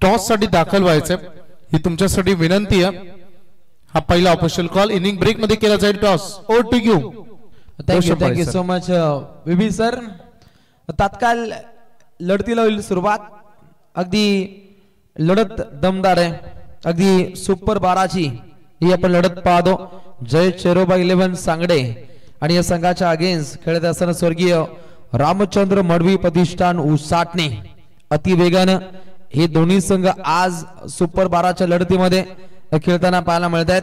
Toss साठी दाखल व्हायचं ही तुमच्यासाठी विनंती आहे। हा पहिला ऑफिशियल कॉल इनिंग ब्रेक मध्ये केला जाईल toss. Over to you. Thank you so much Vibhi sir. तात्काळ लढतीला होईल सुरुवात। अगदी लढत दमदार आहे, अगदी सुपर 12ची ही आपण लढत पाहतो। जय चेरोबा 11 सांगडे आणि या संघाच्या अगेन्स्ट खेळत असताना स्वर्गीय रामचंद्र मडवी प्रतिष्ठान उसाटणे। अति वेगानं हे दोन्ही संघ आज सुपर 12च्या लढतीमध्ये खेळताना पाहायला मिळत आहेत।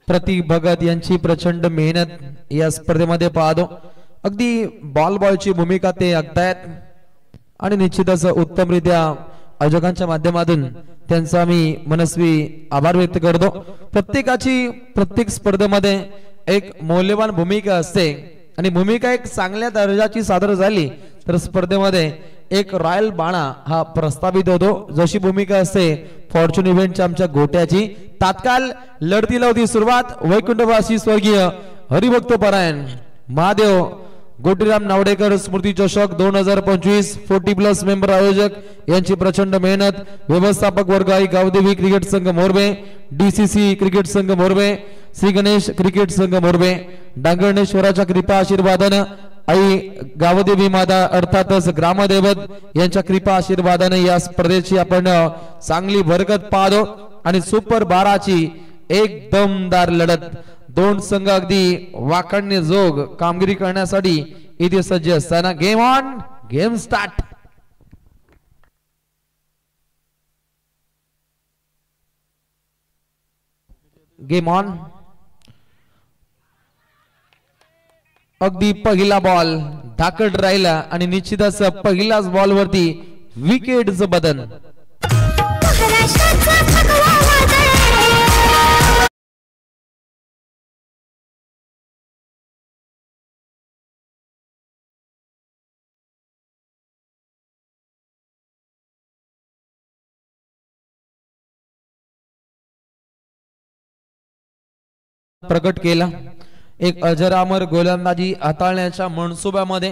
प्रतीक भगत यांची प्रचंड मेहनत या स्पर्धेमध्ये पाहतो। अगदी बॉलची भूमिका ते आखतायत आणि निश्चितच उत्तमरित्या आयोजकांच्या माध्यमातून त्यांचा मी मनस्वी आभार व्यक्त करतो। प्रत्येकाची प्रत्येक स्पर्धेमध्ये एक मौल्यवान भूमिका असते आणि भूमिका एक चांगल्या दर्जाची सादर झाली तर स्पर्धेमध्ये एक रॉयल बाणा हा प्रस्थापित होतो। जशी भूमिका असते फॉर्च्यून इव्हेंटच्या आमच्या गोट्याची। तात्काळ लढतीला होती सुरुवात। वैकुंठवासी स्वर्गीय हरिभक्त परायण महादेव गोटीराम नावडेकर स्मृती चषक 2025 40+ मेंबर आयोजक यांची प्रचंड मेहनत। व्यवस्थापक वर्ग आई गावदेवी क्रिकेट संघ मोरबे, DCC क्रिकेट संघ मोरबे, श्री गणेश क्रिकेट संघ मोरबे, डांगरणेश्वराच्या कृपा आशीर्वादानं आई गावदेवी माता अर्थातच ग्रामदैवत यांच्या कृपा आशीर्वादाने या स्पर्धेची आपण चांगली भरकत पाहतो आणि सुपर 12ची एक दमदार लढत। दोन संघ अगदी वाकडणे जोग कामगिरी करण्यासाठी इथे सज्ज असताना game on game start. Game on. अगदी पहिला बॉल धाकट राहिला आणि निश्चितच पहिल्याच बॉल वरती विकेटचं बदन। प्रकट केला एक अजरामर गोलंदाजी हाताळण्याच्या मनसुब्यामध्ये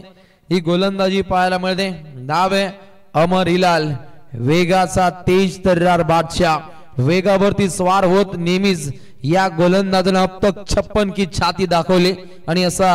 ही गोलंदाजी पाहायला मिळते। नाव आहे अमर हिलाल, वेगाचा तेज तर्रार बादशाह। वेगावरती स्वार होत नेहमीच या गोलंदाजाने अब तक 56 की छाती दाखवली आणि असा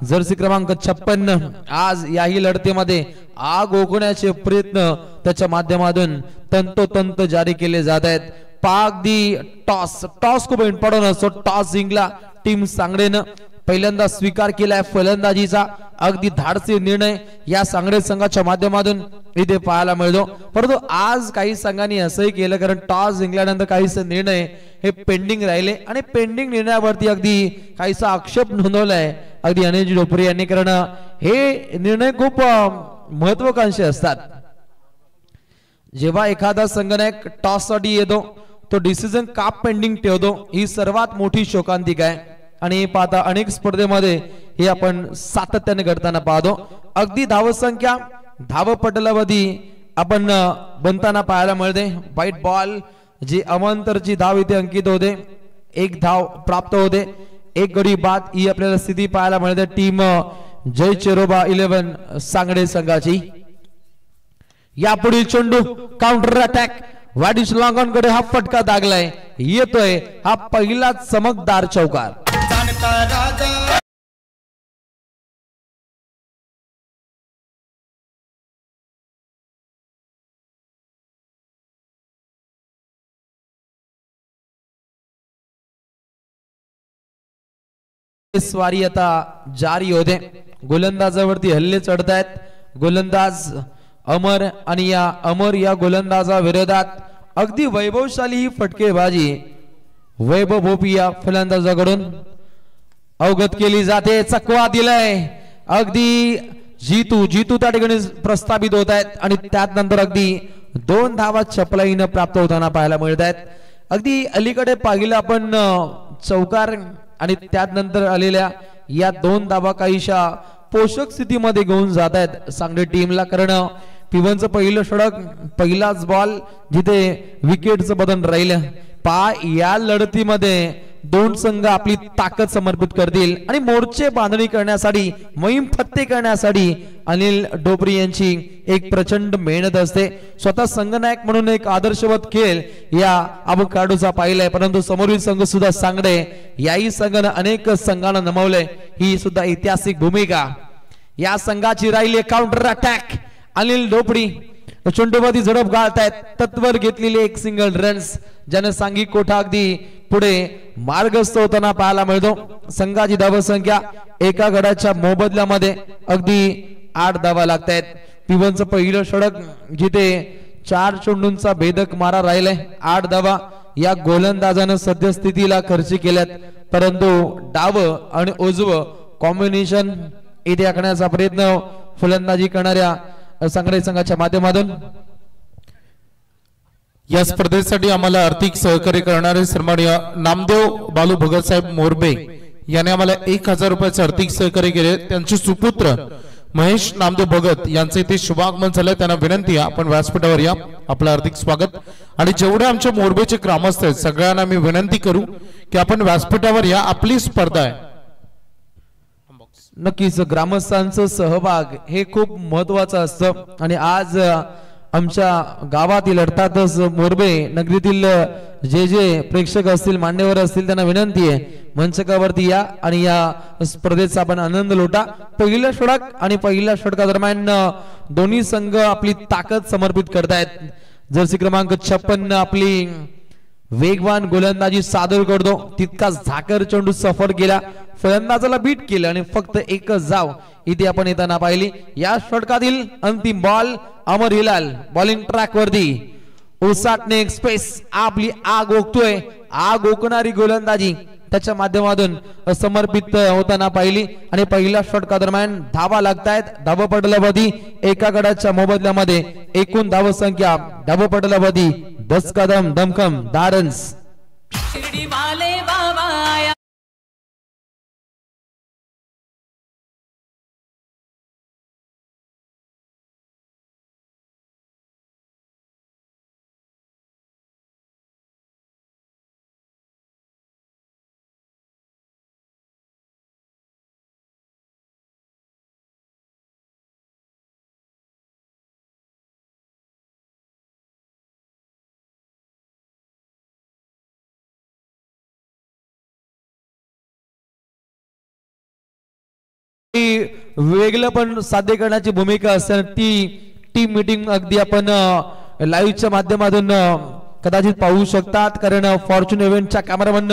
जर्सी क्रमांक 56 आज याही लढतीमध्ये आग ओकण्याचे प्रयत्न त्याच्या माध्यमातून तंतोतंत जारी केले जात आहेत। पागदी टॉस खूप इम्पॉर्टंट असतो। टॉस जिंकला टीम सांगडेनं, पहिल्यांदा स्वीकार केलाय फलंदाजीचा। अगदी धाडसी निर्णय या सांगडे संघाच्या माध्यमातून इथे पाहायला मिळतो। परंतु आज काही संघांनी असंही केलं कारण टॉस जिंकल्यानंतर काही निर्णय हे पेंडिंग राहिले आणि पेंडिंग निर्णयावरती अगदी काहीसा आक्षेप नोंदवलाय अगदी अनिल डोपरे यांनी, कारण हे निर्णय खूप महत्वाकांक्षी असतात। जेव्हा एखादा संघनायक टॉस साठी येतो तो डिसिजन का पेंडिंग ठेवतो ही सर्वात मोठी शोकांतिका आहे आणि पाहता अनेक स्पर्धेमध्ये हे आपण सातत्याने घडताना पाहतो। अगदी धावसंख्या धावपटलावधी आपण बनताना पाहायला मिळते। वाईट बॉल जी अवांतरची धाव इथे अंकित होते, एक धाव प्राप्त होते, एक गडी बाद ही आपल्याला स्थिती पाहायला मिळते टीम जय चेरोबा 11 सांगडे संघाची। यापुढील चेंडू काउंटर अटॅक वाडिश लॉंगॉनकडे हा फटका दागलाय, येतोय हा पहिला चमकदार चौकार। स्वारी आता जारी होते, गोलंदाजावरती हल्ले चढतायत। गोलंदाज अमर आणि या अमर या गोलंदाजा विरोधात अगदी वैभवशाली ही फटकेबाजी वैभव भोपी या फलंदाजाकडून अवगत केली जाते। चकवा दिलाय, अगदी जीतू त्या ठिकाणी प्रस्थापित होत आहेत आणि त्यानंतर अगदी 2 धावा चपलाईनं प्राप्त होताना पाहायला मिळत आहेत। अगदी अलीकडे पाहिलं आपण चौकार आणि त्यानंतर आलेल्या या 2 धावा काहीशा पोषक स्थितीमध्ये घेऊन जात आहेत सांगली टीमला, कारण पिवनचं पहिलं षटक पहिलाच बॉल जिथे विकेटचं बदन राहिलं। या लढतीमध्ये दोन संघ आपली ताकद समर्पित करतील आणि मोर्चे बांधणी करण्यासाठी मोहीम फत्ते करण्यासाठी अनिल डोबरी यांची एक प्रचंड मेहनत असते. स्वतः संघनायक म्हणून एक आदर्शवत खेळ या अबकाडूचा पाहिलाय, परंतु समोरील संघ सुद्धा चांगले. याही संघानं अनेक संघांना नमवले. ही सुद्धा ऐतिहासिक भूमिका या संघाची राहिली. काउंटर अटॅक अनिल डोबरी चेंडूवरती झडप गाळतायत. तत्वर घेतलेली एक सिंगल रन्स ज्याने सांघिक कोठा अगदी पुढे मार्गस्थ होताना पाहायला मिळतो. संघाची धावसंख्या एका गडाच्या मोबदल्यामध्ये अगदी 8 धावा लागतायत. पिवनचं पहिलं षटक जिथे 4 चेंडूंचा भेदक मारा राहिलाय. 8 धावा या गोलंदाजानं सद्यस्थितीला खर्च केल्यात, परंतु डाव आणि उजव कॉम्बिनेशन इथे आखण्याचा प्रयत्न फलंदाजी करणाऱ्या सांगली संघाच्या माध्यमातून. या स्पर्धेसाठी आम्हाला आर्थिक सहकार्य करणारे सन्माननीय नामदेव बालू भगत साहेब मोरबे याने आम्हाला 1000 रुपयाचे आर्थिक सहकार्य केले. त्यांचे सुपुत्र महेश नामदेव भगत यांचे इथे शुभागमन झालं. त्यांना विनंती आहे आपण व्यासपीठावर या. आपलं हार्दिक स्वागत. आणि जेवढे आमच्या मोरबेचे ग्रामस्थ आहेत सगळ्यांना मी विनंती करू की आपण व्यासपीठावर या. आपली स्पर्धा आहे. नक्कीच ग्रामस्थांचं सहभाग हे खूप महत्वाचं असतं आणि आज आमच्या गावातील अर्थातच मोरबे नगरीतील जे जे प्रेक्षक असतील मान्यवर असतील त्यांना विनंती आहे मंचकावरती या आणि या स्पर्धेचा आपण आनंद लुटा. पहिलं षटक आणि पहिल्या षटकादरम्यान दोन्ही संघ आपली ताकद समर्पित करतायत. जर्सी क्रमांक 56 आपली वेगवान गोलंदाजी सादर करतो. तितकाच झाकर चेंडू सफर केला, फलंदाजाला बीट केलं आणि फक्त एकच धाव इथे आपण येताना पाहिली. या षटकातील अंतिम बॉल अमर हिलाल बॉलिंग ट्रॅक वरती ओसाटणे एक्सप्रेस आपली आग ओकतोय. आग ओकणारी गोलंदाजी त्याच्या माध्यमातून समर्पित होताना पाहिली आणि पहिल्या षटका दरम्यान धावा लागतायत. धावपटलावधी एका गडाच्या मोबदल्यामध्ये एकूण धावसंख्या धावपटलावधी 10 कदम दमखम 10 रन्स. वेगळं पण साध्य करण्याची भूमिका असते. ती टीम मीटिंग अगदी आपण लाईव्हच्या माध्यमातून कदाचित पाहू शकतात, कारण फॉर्च्यून इव्हेंटच्या कॅमेरामॅन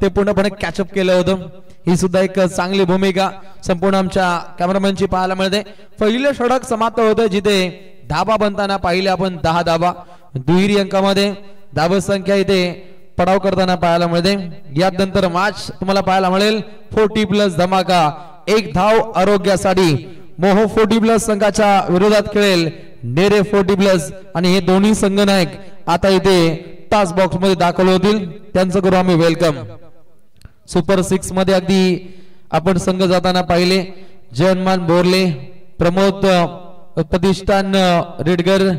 ते पूर्णपणे कॅचअप केलं होतं. ही सुद्धा एक चांगली भूमिका संपूर्ण आमच्या कॅमेरामॅनची पाहायला मिळते. पहिलं षटक समाप्त होतं जिथे धाबा बनताना पाहिले आपण 10 धाबा. दुहेरी अंकामध्ये धावसंख्या इथे पडाव करताना पाहायला मिळते. यानंतर मॅच तुम्हाला पाहायला मिळेल 40+ धमाका. एक धाव आरोग्यासाठी मोह 40+ संघाच्या विरोधात खेळेल नेरे 40+ आणि हे दोन्ही संघनायक आता इथे टास्क बॉक्स मध्ये दाखल होतील. त्यांचं करू आम्ही वेलकम. सुपर 6 मध्ये अगदी आपण संघ जाताना पाहिले जयमान बोरले, प्रमोद प्रतिष्ठान रेडगर,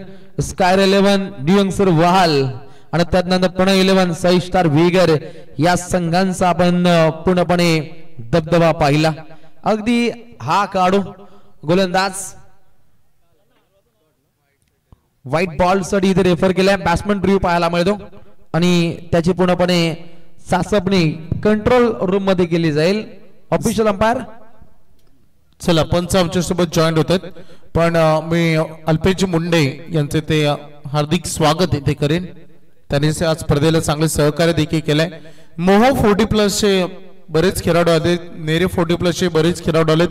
स्कायर 11 न्यूयंगसर वहाल आणि त्यानंतर पुणे 11 साई स्टार विगर या संघांचा आपण पूर्णपणे दबदबा पाहिला. अगदी हा काढू गोलंदाज व्हाईट बॉल साठी इथे रेफर केलाय. बॅट्समन रिव्ह्यू पाहायला मिळतो आणि त्याची पूर्णपणे चाचपणी कंट्रोल रूम मध्ये केली जाईल. ऑफिशियल अंपायर चला पंच आमच्या सोबत जॉईन होतात, पण मी अल्पेश मुंडे यांचे ते हार्दिक स्वागत इथे करेन. त्यांनी आज स्पर्धेला चांगले सहकार्य देखील केलंय. मोह 40+ चे बरेच खेळाडू आले, नेरे 40+ चे बरेच खेळाडू आलेत.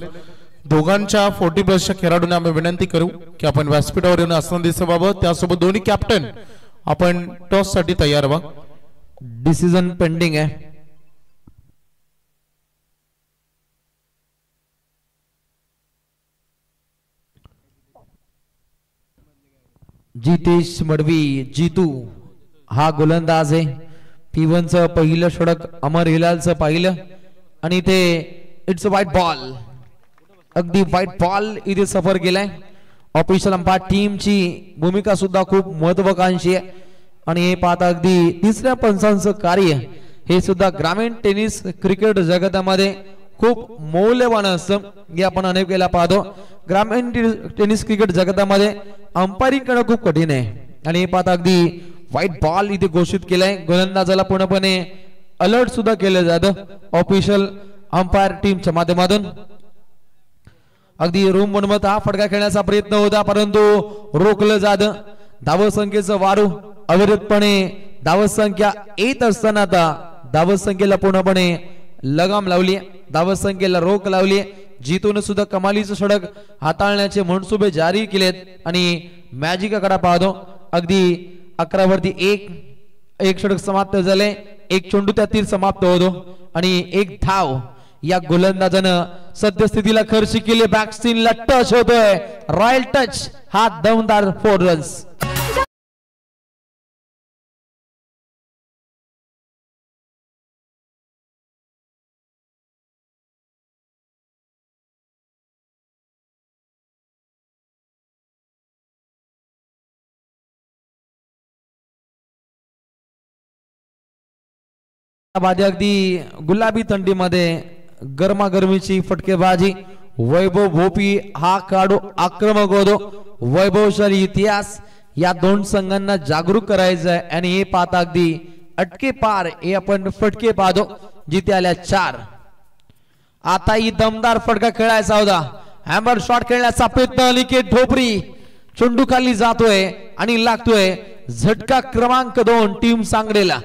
दोघांच्या 40+ च्या खेळाडूंना आम्ही विनंती करू की आपण व्यासपीठावर येऊन आसन दिसावं. त्यासोबत दोन्ही कॅप्टन आपण टॉस साठी तयार व्हा. डिसिजन पेंडिंग आहे. जितेश मडवी जीतू हा गोलंदाज आहे. P1चं पहिलं षटक अमर हिलालचं पाहिलं आणि इथे इट्स अ व्हाईट बॉल. अगदी व्हाईट बॉल इथे सफर केलाय. ऑफिशियल अंपायर टीमची भूमिका सुद्धा खूप महत्वाकांक्षी आहे आणि हे पाहता अगदी तिसऱ्या पंचांचं कार्य हे सुद्धा ग्रामीण टेनिस क्रिकेट जगतामध्ये खूप मौल्यवान असतं. हे आपण अनेक वेळेला पाहतो. ग्रामीण टेनिस क्रिकेट जगतामध्ये अंपायरिंग करणं खूप कठीण आहे आणि हे पाहता अगदी व्हाईट बॉल इथे घोषित केलाय. गोलंदाजाला पूर्णपणे अलर्ट सुद्धा केलं जातं ऑफिशियल अंपायर टीमच्या माध्यमातून. अगदी रूम बनवत हा फटका खेळण्याचा प्रयत्न होता परंतु रोखलं जातं. धावसंख्येचं वारू अविरतपणे धावसंख्या येत असताना आता धावसंख्येला पूर्णपणे लगाम लावली, धावसंख्येला रोख लावली. जितून सुद्धा कमालीचं षटक हाताळण्याचे मनसुबे जारी केलेत आणि मॅजिक आकडा पाहतो. अगदी 11 वरती एक षटक समाप्त झाले. एक चेंडू त्यातील समाप्त होतो आणि एक धाव या गोलंदाजानं सद्यस्थितीला खर्च केली. बॅकस्टीनला टच होतोय, रॉयल टच, हा दमदार 4 रन्स. अगदी गुलाबी थंडीमध्ये गरमागरमीची फटकेबाजी. वैभव भोपी हा खेळाडू आक्रमक होतो. वैभवशाली इतिहास या दोन संघांना जागरूक करायचं आहे आणि हे पाहता अगदी अटके पार हे आपण फटके पाहतो. जिथे आल्या 4. आता ही दमदार फटका खेळायचा होता. हॅमर शॉट खेळण्याचा प्रयत्न. अनिकेत ढोपरी चेंडू खाली जातोय आणि लागतोय. झटका क्रमांक 2 टीम सांगडेला.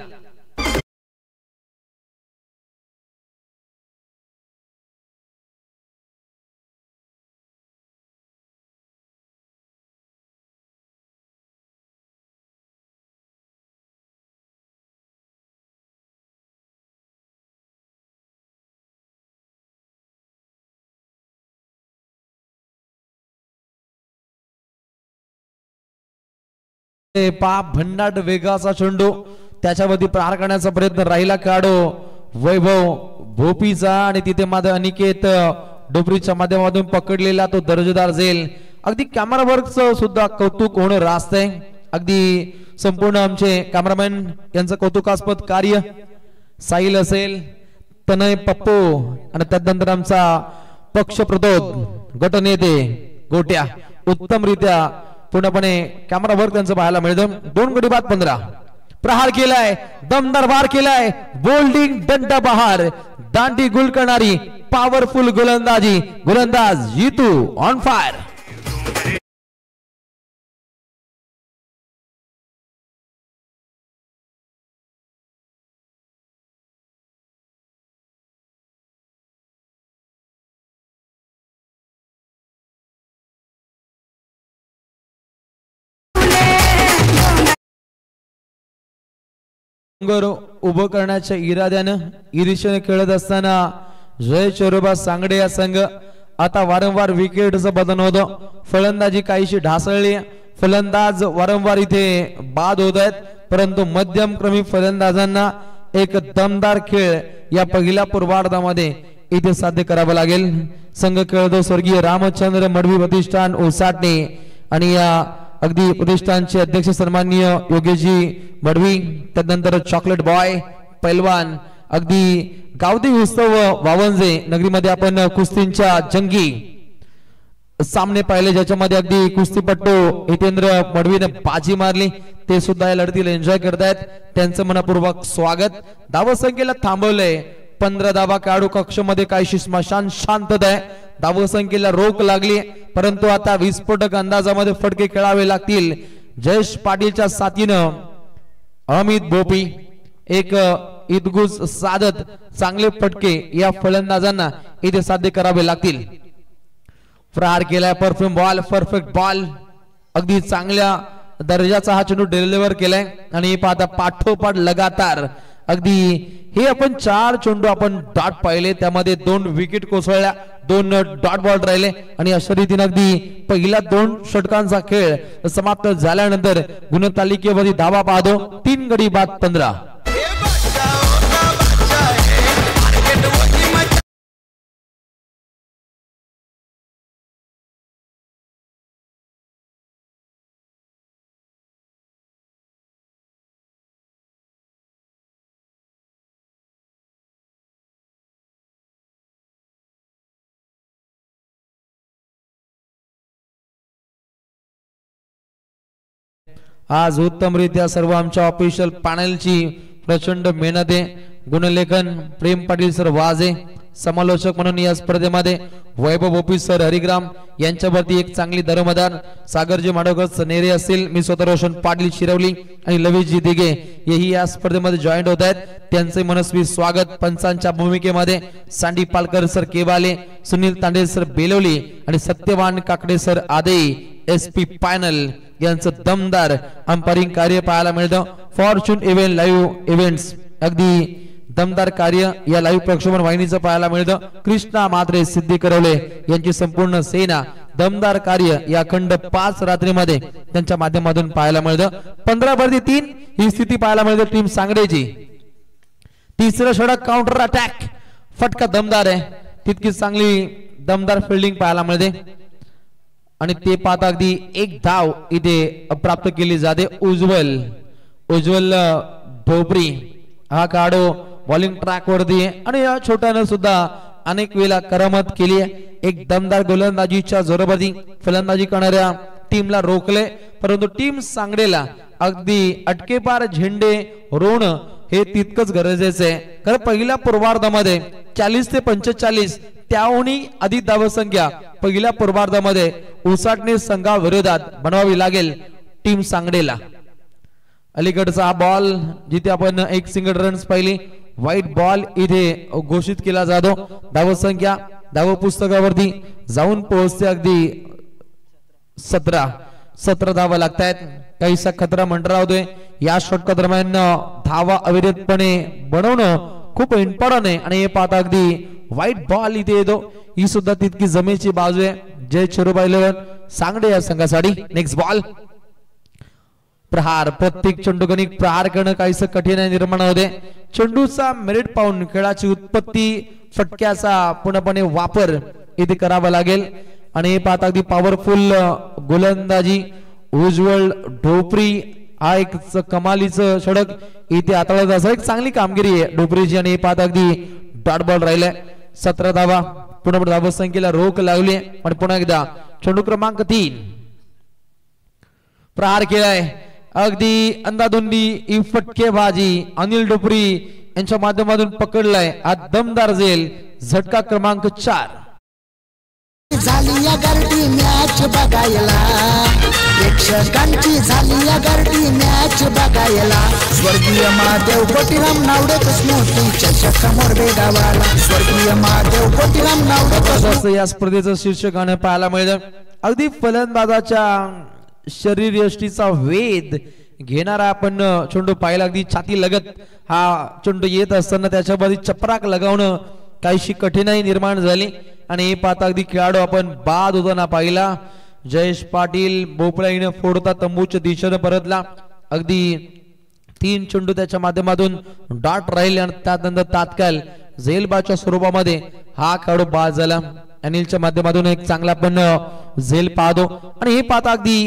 पाप भंडाट वेगाचा चेंडू त्याच्यावरती प्रहार करण्याचा प्रयत्न राहिला खेळाडू वैभव भोपीचा आणि तिथे मात्र अनिकेत डोबरीच्या माध्यमातून पकडलेला तो दर्जेदार झेल. अगदी कॅमेरा वर्कचं सुद्धा कौतुक होणं रास्त आहे. अगदी संपूर्ण आमचे कॅमेरामॅन यांचं कौतुकास्पद कार्य. साहिल असेल, तनय पप्पू आणि त्यानंतर आमचा पक्षप्रतोद गटनेते गोट्या उत्तमरित्या पूर्णपणे कॅमेरा वर्क त्यांचं पाहायला मिळतं. 2 गडी बाद 15. प्रहार केलाय, दमदार वार केलाय, बोल्डिंग दंड बहार, दांडी गुल करणारी पॉवरफुल गोलंदाजी. गोलंदाज जीतू ऑन फायर. उभं करण्याच्या इराद्यानं इरिशेने खेळत असताना जय चोरोबा सांगडे या संघ आता वारंवार विकेटचं बदल होतं. फलंदाजी काहीशी ढासळली. फलंदाज वारंवार इथे बाद होत आहेत परंतु मध्यम क्रमी फलंदाजांना एक दमदार खेळ या पहिल्या पूर्वार्धामध्ये इथे साध्य करावा लागेल. संघ खेळतो स्वर्गीय रामचंद्र मडवी प्रतिष्ठान उसाटणे आणि या अगदी प्रतिष्ठानचे अध्यक्ष सन्माननीय योगेशजी मडवी. त्यानंतर चॉकलेट बॉय पैलवान अगदी गावठी उत्सव वावंजे नगरीमध्ये आपण कुस्तींच्या जंगी सामने पाहिले ज्याच्यामध्ये अगदी कुस्तीपट्टू हितेंद्र मडवीने बाजी मारली. ते सुद्धा या लढतीला एन्जॉय करतायत. त्यांचं मनपूर्वक स्वागत. धावसंख्येला थांबवलंय. 15 धावा खेळाडू कक्षमध्ये काहीशी स्मशान शांतता आहे. धावसंख्येला रोख लागली परंतु आता विस्फोटक अंदाजामध्ये फटके खेळावे लागतील. जयेश पाटीलच्या साथीनं अमित भोपी एक इदगुज साधत चांगले फटके या फलंदाजांना इथे साध्य करावे लागतील. प्रहार केलाय, परफेक्ट बॉल अगदी चांगल्या दर्जाचा हा चेंडू डिलिव्हर केलाय आणि पाहता पाठोपाठ लगातार अगदी हे आपण 4 चेंडू आपण डॉट पाहिले त्यामध्ये 2 विकेट कोसळल्या, 2 डॉट बॉल राहिले आणि अशा रीतीने अगदी पहिल्या 2 षटकांचा खेळ समाप्त झाल्यानंतर गुणतालिकेवरती धावा पाहतो 3 गडी बाद 15. आज उत्तमरित्या सर्व आमच्या ऑफिशियल पॅनलची प्रचंड मेहनत आहे. गुणलेखन प्रेम पाटील सर वाजे, समालोचक म्हणून या स्पर्धेमध्ये वैभव ओपी सर हरिग्राम यांच्यावरती एक चांगली दरमदार सागरजी माडोकर नेरे असतील, मी स्वतः रोशन पाटील शिरवली आणि लवीजी दिघे हेही या स्पर्धेमध्ये जॉईंट होत आहेत. त्यांचे मनस्वी स्वागत. पंचांच्या भूमिकेमध्ये सांडी पालकर सर केवाले, सुनील तांडे सर बेलवली आणि सत्यवान काकडे सर आदे एसपी पॅनल यांचं दमदार अंपायरिंग कार्य पाहायला मिळतं. फॉर्च्यून इव्हेंट लाईव्ह इव्हेंट्स अगदी दमदार कार्य या लाईव्ह प्रक्षेपण वाहिनीचं पाहायला मिळतं. कृष्णा मात्रे सिद्धी करवले यांची संपूर्ण सेना दमदार कार्य या अखंड 5 रात्रीमध्ये त्यांच्या माध्यमातून पाहायला मिळतं. 15-3 ही स्थिती पाहायला मिळते टीम सांगडेची. तिसरं षटक काउंटर अटॅक फटका दमदार आहे, तितकी चांगली दमदार फिल्डिंग पाहायला मिळते आणि ते पाहता अगदी एक धाव इथे प्राप्त केली जाते. उज्ज्वल ढोबरी हा काढो बॉलिंग ट्रॅक वरती आहे आणि या छोट्यानं सुद्धा अनेक वेळा करामत केली आहे. एक दमदार गोलंदाजीच्या जोरावरती फलंदाजी करणाऱ्या टीमला रोखले, परंतु टीम सांगडेला अगदी अटकेपार झेंडे रोवणं हे तितकंच गरजेचं आहे. कारण पहिल्या पूर्वार्धामध्ये 40 ते 45 त्याहूनही अधिक धावसंख्या पहिल्या पूर्वार्धामध्ये उसाटणे संघाविरोधात बनवावी लागेल टीम सांगडेला. अलीकडचा हा बॉल जिथे आपण एक सिंगल रन्स पाहिली, व्हाईट बॉल इथे घोषित केला जातो. धावसंख्या धाव पुस्तकावरती जाऊन पोहोचते अगदी 17 धावा लागतायत. काहीसा खतरा मंडरावतोय. या षटका दरम्यान धावा अविरतपणे बनवणं खूप इम्पॉर्टंट आहे आणि हे पाहता अगदी व्हाईट बॉल इथे येतो, ही सुद्धा तितकी जमेची बाजू आहे. जय चिरुबाई सांगडे या संघासाठी. नेक्स्ट बॉल प्रहार. प्रत्येक चेंडूगणिक प्रहार करणं काहीसं कठीण निर्माण होते. चेंडूचा मेरिट पाहून खेळाची उत्पत्ती फटक्याचा पूर्णपणे वापर इथे करावा लागेल आणि हे पाहता अगदी पॉवरफुल गोलंदाजी उज्ज्वल ढोपरी हा एक कमालीचं षटक इथे हाताळत असं एक चांगली कामगिरी आहे ढोपरीची आणि हे पाहता अगदी डॉट बॉल राहिलाय. 17 धावा पूर्णपणे धावसंख्येला रोख लावली आणि पुन्हा एकदा चेंडू क्रमांक 3 प्रहार केलाय. अगदी अंदाधुंदी फटकेबाजी अनिल ढोपरी यांच्या माध्यमातून पकडलाय. हा दमदार झेल झटका क्रमांक 4. झाली या गर्दी मॅच बघायला, प्रेक्षकांची झाली या गर्दी मॅच बघायला. स्वर्गीय महादेव कोटीराम नावडे स्मृती चषक मोरबे गावाला. स्वर्गीय महादेव कोटीराम नावडे या स्पर्धेचं शीर्षक गाणं पाहायला मिळतं. अगदी फलंदाजाच्या शरीर यष्टीचा वेध घेणारा आपण चेंडू पाहिला. अगदी छाती लगत हा चेंडू येत असताना त्याच्यावर चपराक लगावणं काहीशी कठीणाई निर्माण झाली आणि हे पाहता अगदी खेळाडू आपण बाद होताना पाहिला. जयेश पाटील भोपळाईने फोडता तंबूच्या दिशेने परतला. अगदी 3 चेंडू त्याच्या माध्यमातून डॉट राहिले आणि त्यानंतर तात्काळ झेलबाच्या स्वरूपामध्ये हा खेळाडू बाद झाला. अनिलच्या माध्यमातून एक चांगला पण झेल पाहतो आणि हे पाहता अगदी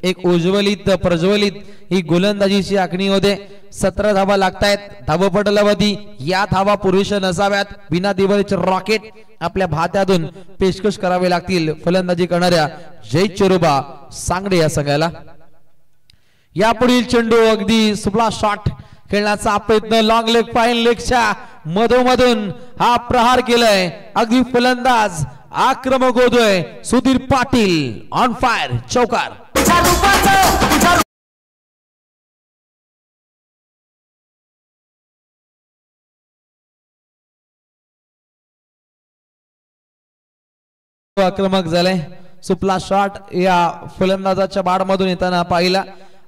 एक उज्ज्वलित प्रज्वलित ही गोलंदाजीची आखणी होते. 17 धावा लागतायत धावपटलावरती. या धावा पुरेशा नसाव्यात. बिना दिवाळीचे रॉकेट आपल्या भात्यातून पेशकश करावे लागतील फलंदाजी करणाऱ्या जय चिरुबा सांगडे या संघाला. यापुढील चेंडू अगदी सुपला शॉट खेळण्याचा प्रयत्न लॉंग लेग फाईन लेगच्या मधोमधून हा प्रहार केलाय. अगदी फलंदाज आक्रमक होतोय. सुधीर पाटील ऑन फायर चौकार. आक्रमक झालाय. सुपला शॉट या फलंदाजाच्या बाडमधून येताना पाहिला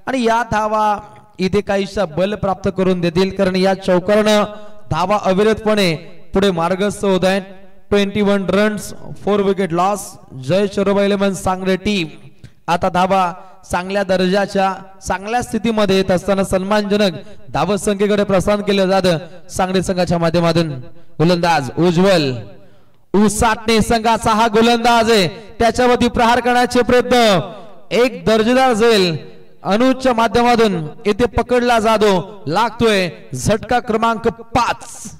आणि या धावा इथे काहीशा बल प्राप्त करून देतील कारण या चौकारानं धावा अविरतपणे पुढे मार्गस्थ होत आहेत. 21 रन्स 4 विकेट लॉस. जय चिरुबा 11 सांगडे टीम आता धावा चांगल्या दर्जाच्या चांगल्या स्थितीमध्ये येत असताना सन्मानजनक धावत संख्येकडे प्रस्थान केलं जातं सांगडे संघाच्या माध्यमातून. गोलंदाज उज्ज्वल उसाटणे संघाचा हा गोलंदाज आहे. त्याच्यावरती प्रहार करण्याचे प्रयत्न एक दर्जेदार झेल अनुजच्या माध्यमातून येथे पकडला जातो. लागतोय झटका क्रमांक 5.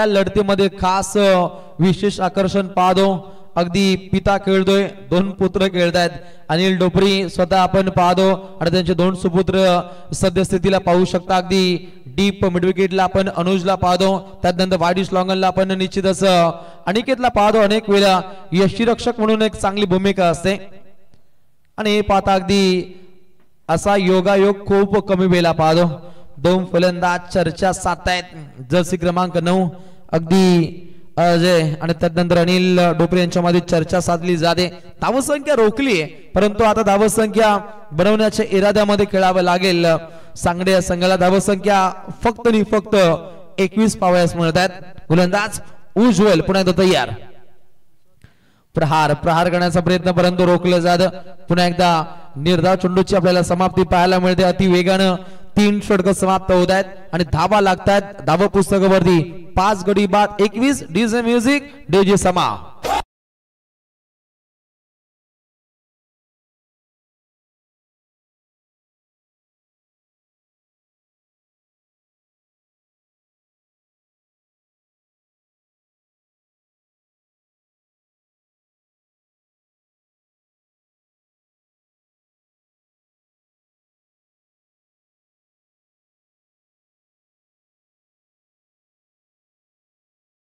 या लढतीमध्ये खास विशेष आकर्षण पाहतो अगदी पिता खेळतोय दोन पुत्र खेळतायत अनिल डोपरी स्वतः आपण पाहतो आणि त्यांचे दोन सुपुत्र सद्यस्थितीला पाहू शकता अगदी डीप मिड विकेटला आपण अनुजला पाहतो त्यानंतर वाईडिश लॉंगनला आपण निश्चितच अनिकेतला पाहतो अनेक वेळा यष्टीरक्षक म्हणून एक चांगली भूमिका असते आणि हे पाहता अगदी असा योगायोग खूप कमी वेळा पाहतो दोन फलंदाज चर्चा साधतायत जर्सी क्रमांक 9 अगदी अजय आणि त्यानंतर अनिल डोपरे यांच्यामध्ये चर्चा साधली जाते धावसंख्या रोखली आहे परंतु आता धावसंख्या बनवण्याच्या इराद्यामध्ये खेळावं लागेल सांगडे या संघाला धावसंख्या फक्त आणि फक्त 21 पाहावयास मिळत आहेत गोलंदाज उज्ज्वल पुन्हा एकदा तयार प्रहार करण्याचा प्रयत्न परंतु रोखलं जात पुन्हा एकदा निर्धाव चेंडूची आपल्याला समाप्ती पाहायला मिळते अति वेगानं 3 षटक समाप्त होत आहेत आणि धावा लागतात धाव पुस्तकावरती 5 गडी बाद 21 डीजे म्युझिक डीजे समा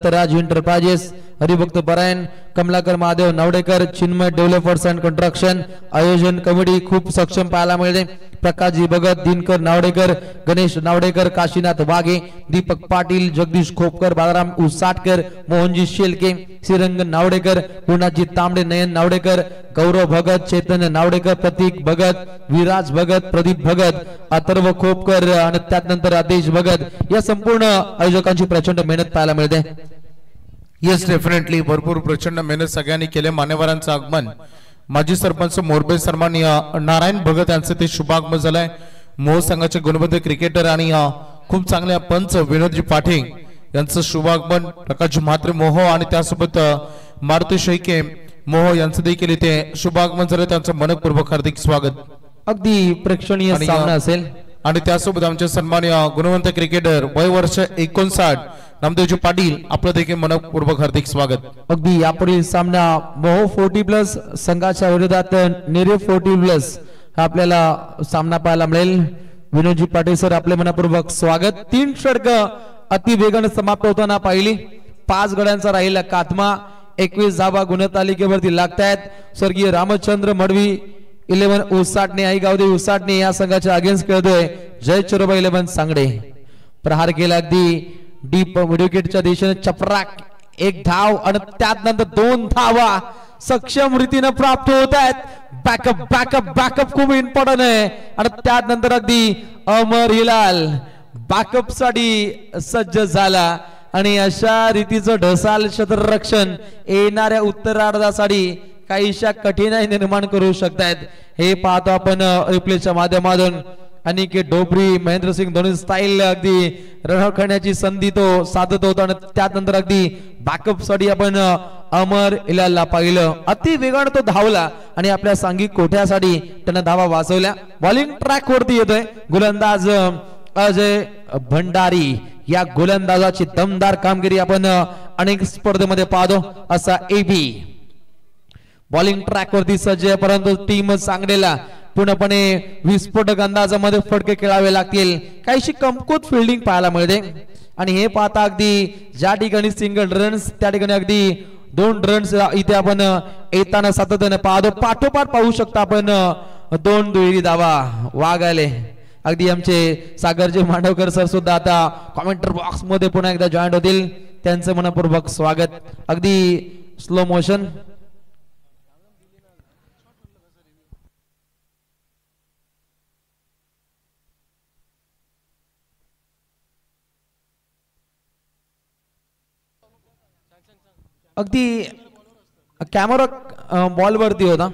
राज एंटरप्राइजेस हरिभक्त परायण Kamalakar Mahadev Navdekar Chinmay developers and construction आयोजन कमिटी खूप सक्षम पाहायला मिळते प्रकाशजी भगत दिनकर नावडेकर गणेश नावडेकर काशीनाथ वाघे दीपक पाटील जगदीश खोपकर बाळाराम उसाटकर मोहनजी शेलके श्रीरंग नावडेकर गुणाजी तांबडे नयन नावडेकर गौरव भगत चैतन्य नावडेकर प्रतीक भगत विराज भगत प्रदीप भगत अथर्व खोपकर आणि त्यानंतर आदेश भगत या संपूर्ण आयोजकांची प्रचंड मेहनत पाहायला मिळते येस डेफिनेटली भरपूर प्रचंड मेहनत सगळ्यांनी केले मान्यवरांचं आगमन माजी सरपंच मोरबे सन्माननीय नारायण भगत यांचे ते शुभागमन झालंय मोह संघाचे गुणवंत क्रिकेटर आणि खूप चांगले पंच विनोदजी पाठे यांचं शुभागमन प्रकाशजी म्हात्रे मोह आणि त्यासोबत मारुती शैके मोह यांचं देखील इथे शुभागमन झालं त्यांचं मनपूर्वक हार्दिक स्वागत अगदी प्रेक्षणीय सामना असेल आणि त्यासोबत आमचे सन्माननीय गुणवंत क्रिकेटर वय वर्ष 59 नामदेवजी पाटील आपलं देखील मनपूर्वक हार्दिक स्वागत अगदी यापुढील सामना मोह 40+ संघाच्या विरोधात नेरे 40+ हा आपल्याला सामना पाहायला मिळेल विनोदजी पाटील सर आपले मनपूर्वक स्वागत 3 षटक अति वेगाने समाप्त होताना पाहिली 5 गड्यांचा राहिला कातमा 21 धावा गुणतालिकेवरती लागतायत स्वर्गीय रामचंद्र मडवी 11 उसाटणे आई गावदेवी उसाटणे या संघाच्या अगेन्स्ट खेळतोय जय चिरोबा 11 सांगडे प्रहार केला अगदी डीप विकेटच्या दिशेने चपराक 1 धाव आणि त्यानंतर 2 धावा सक्षम रीतीने प्राप्त होत आहेत बॅकअप खूप इम्पॉर्टंट आहे आणि त्यानंतर अगदी अमर हिलाल बॅकअप साठी सज्ज झाला आणि अशा रीतीचं ढसाल क्षेत्ररक्षण येणाऱ्या उत्तरार्धासाठी काहीशा कठीणाई निर्माण करू शकतात हे पाहतो आपण रिप्लेच्या माध्यमातून अनिकेत डोबरी महेंद्रसिंग धोनी स्टाईल अगदी रन खेळण्याची संधी तो साधत होता आणि त्यानंतर अगदी बॅकअप साठी आपण अमर हिलालला पाहिलं अति वेगाने तो धावला आणि आपल्या सांघिक कोठ्यासाठी त्यानं धावा वाचवल्या बॉलिंग ट्रॅक वरती येतोय गोलंदाज अजय भंडारी या गोलंदाजाची दमदार कामगिरी आपण अनेक स्पर्धेमध्ये पाहतो असा एबी बॉलिंग ट्रॅक वरती सज्ज आहे परंतु टीम सांगडेला पूर्णपणे विस्फोटक अंदाजामध्ये फटके खेळावे लागतील काहीशी कमकुवत फिल्डिंग पाहायला मिळते आणि हे पाहता अगदी ज्या ठिकाणी सिंगल रन्स त्या ठिकाणी अगदी 2 रन्स इथे आपण येताना सातत्याने पाहतो पाठोपाठ पाहू शकता आपण 2 दुहेरी धावा वाघ आले अगदी आमचे सागरजी मांडवकर सर सुद्धा आता कॉमेंटर बॉक्स मध्ये पुन्हा एकदा जॉईन होतील त्यांचं मनपूर्वक स्वागत अगदी स्लो मोशन अगदी कॅमेरा बॉल वरती होता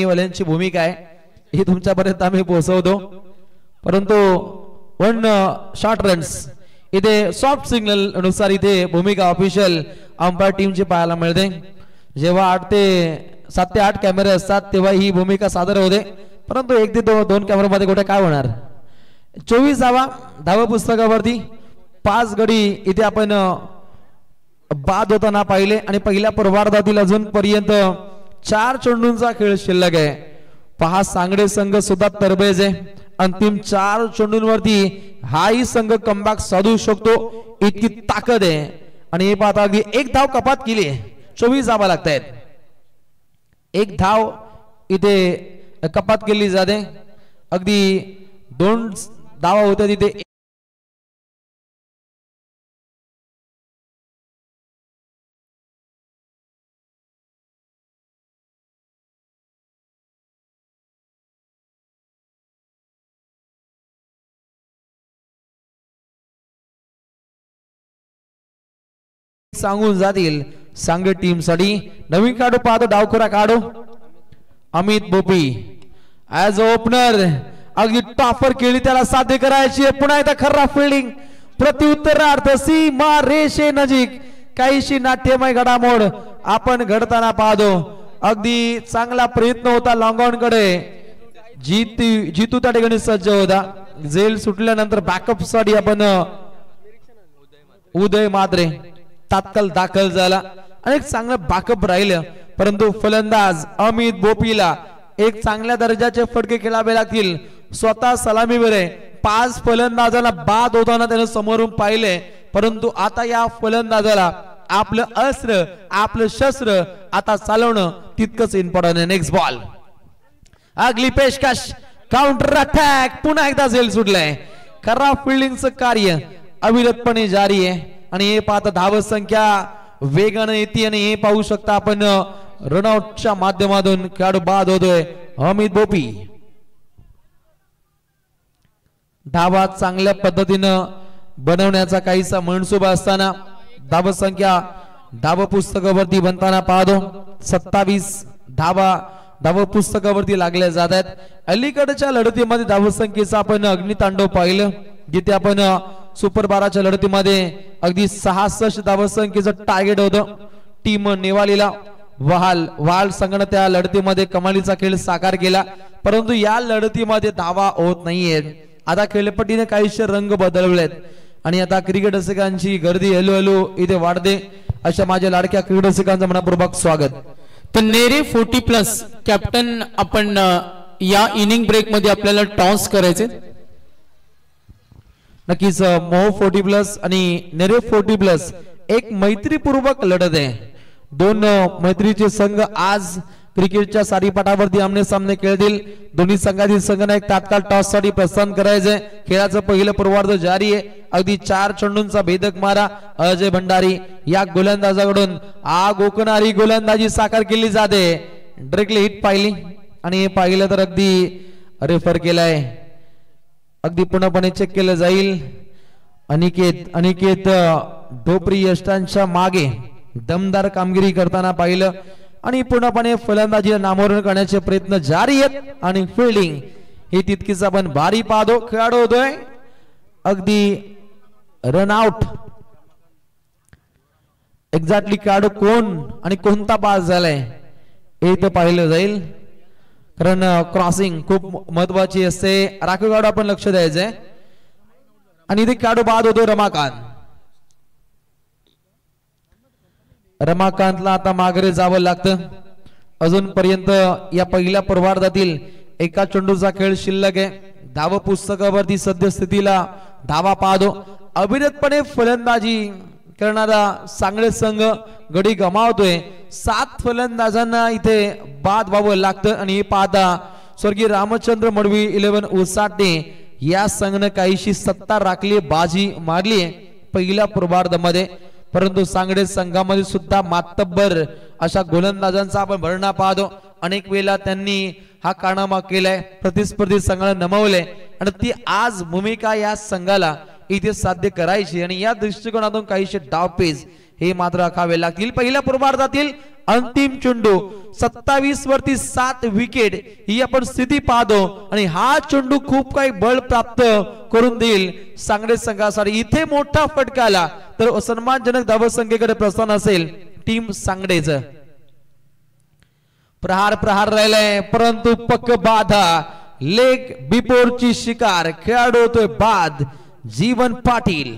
वाल्यांची भूमिका आहे ही तुमच्यापर्यंत आम्ही पोहोचवतो परंतु 1 शॉर्ट रन्स इथे सॉफ्ट सिग्नल नुसार इथे भूमिका ऑफिशियल अंपायर टीमची पाहायला मिळते जेव्हा 8 ते 7 ते 8 कॅमेरे असतात तेव्हा ही भूमिका सादर होते, परंतु 1 ते 2 कॅमेऱ्यामध्ये कुठे काय होणार. 24 धावा पुस्तकावरती 5 गडी इथे आपण बाद होताना पाहिले आणि पहिल्या पूर्वार्धातील अजूनपर्यंत 4 चेंडूंचा खेळ शिल्लक आहे. पहा सांगडे संघ सुद्धा तरबेज आहे. अंतिम 4 चेंडूंवरती हाही संघ कमबॅक साधू शकतो इतकी ताकद आहे. आणि हे पाहता अगदी 1 धाव कपात केली आहे. 24 धावा लागतायत. 1 धाव इथे कपात केली जाते. अगदी 2 धावा होत्या तिथे सांगून जातील सांगली टीम साठी. नवीन काढू पाहतो डावखुरा काढू अमित बोपी ऍज ओपनर अगदी टॉपर केली त्याला साध्य करायची. पुन्हा एकदा खरा फिल्डिंग प्रत्युत्तरार्थ सीमा रेषे नजीक काहीशी नाट्यमय घडामोड आपण घडताना पाहतो. अगदी चांगला प्रयत्न होता लॉंग ऑन कडे. जीतू त्या ठिकाणी सज्ज होता. जेल सुटल्यानंतर बॅकअप साठी आपण उदय मात्रे तात्काळ दाखल झाला आणि एक चांगलं बॅकअप राहिलं, परंतु फलंदाज अमित बोपीला एक चांगल्या दर्जाचे फटके खेळावे लागतील. स्वतः सलामीवर आहे. 5 फलंदाजाला बाद होताना त्याने समोरून पाहिले, परंतु आता या फलंदाजाला आपलं अस्त्र आपलं शस्त्र आता चालवणं तितकंच इम्पॉर्टंट आहे. नेक्स्ट बॉल अगली पेशकश काउंटर अटॅक. पुन्हा एकदा झेल सुटलाय. खरा फिल्डिंगचं कार्य अविरतपणे जारी आहे. आणि हे पाहता धाव संख्या वेगाने येते आणि हे पाहू शकता आपण रनआउटच्या माध्यमातून खेळाडू बाद होतोय अमित बोपी. धावा चांगल्या पद्धतीनं बनवण्याचा काहीसा मनसुबा असताना धाव संख्या धाव पुस्तकावरती बनताना पाहतो. 27 धावा धाव पुस्तकावरती लागल्या जात आहेत. अलीकडच्या लढतीमध्ये धाव संख्येचं आपण अग्नितांडव पाहिलं, जिथे आपण सुपर 12च्या लढतीमध्ये अगदी 66 धाव संख्येचं टार्गेट होतं. टीम नेवालीला वहाल संघाने त्या लढतीमध्ये कमालीचा खेळ साकार केला, परंतु या लढतीमध्ये धावा होत नाहीये. आता खेळपट्टीने काहीशे रंग बदललेत आणि आता क्रिकेट रसिकांची गर्दी हॅलो हॅलो इथे वाढते. अशा माझ्या लाडक्या क्रिकेट रसिकांचं मनपूर्वक स्वागत. तर नेरे 40+ कॅप्टन आपण या इनिंग ब्रेक मध्ये आपल्याला टॉस करायचे. नक्कीच मोह 40+ आणि नेरे 40+ एक मैत्रीपूर्वक लढत आहे. 2 मैत्रीचे संघ आज क्रिकेटच्या सारीपाटावरती आमने सामने खेळतील. दोन्ही संघातील संघांना एक तात्काळ टॉस साठी प्रस्थान करायचंय. खेळाचं पहिलं पूर्वार्ध जारी आहे. अगदी 4 चेंडूंचा भेदक मारा अजय भंडारी या गोलंदाजाकडून आग ओकणारी गोलंदाजी साकार केली जाते. डायरेक्टली हिट पाहिली आणि हे पाहिलं तर अगदी रेफर केलाय. अगदी पूर्णपणे चेक केलं जाईल. अनिकेत ढोपरी यष्टांच्या मागे दमदार कामगिरी करताना पाहिलं आणि पूर्णपणे फलंदाजीला नामोहरण करण्याचे प्रयत्न जारी आहेत. आणि फिल्डिंग ही तितकीच आपण भारी पाहतो. खेळाडू होतोय अगदी रनआउट. एक्झॅक्टली खेळाडू कोण आणि कोणता पास झालाय हे तर पाहिलं जाईल, कारण क्रॉसिंग खूप महत्वाची असते. राखीव खेळाडू आपण लक्ष द्यायचंय. आणि इथे खेळाडू बाद होतो रमाकांतला आता माघारी जावं लागतं. अजूनपर्यंत या पहिल्या पूर्वार्धातील एका चेंडूचा खेळ शिल्लक आहे. धाव पुस्तकावरती सद्यस्थितीला धावा पाहतो. अविरतपणे फलंदाजी करणारा सांगळे संघ गडी गमावतोय. 7 फलंदाजांना इथे बाद व्हावं लागतं. आणि हे पाहता स्वर्गीय रामचंद्र मडवी 11 उसाटे या संघाने काहीशी सत्ता राखली, बाजी मारली पहिल्या पूर्वार्धामध्ये. परंतु सांगडे संघामध्ये सुद्धा मातब्बर अशा गोलंदाजांचा आपण भरणा पाहतो. अनेक वेळा त्यांनी हा कारनामा केलाय, प्रतिस्पर्धी संघाला नमवले आणि ती आज भूमिका या संघाला इथे साध्य करायची. आणि या दृष्टिकोनातून काहीशे डावपेच हे मात्र आखावे लागतील. पहिल्या पूर्वार्धातील अंतिम चेंडू 27 वरती 7 विकेट ही आपण स्थिती पाहतो. आणि हा चेंडू खूप काही बळ प्राप्त करून देईल सांगडे संघासाठी. इथे मोठा फटका आला तर सन्मानजनक धावसंख्येकडे प्रस्थान असेल टीम सांगडेचं. प्रहार प्रहार राहिलाय परंतु पक्क बाधा लेग बिफोरची शिकार खेळाडू होतोय बाद जीवन पाटील.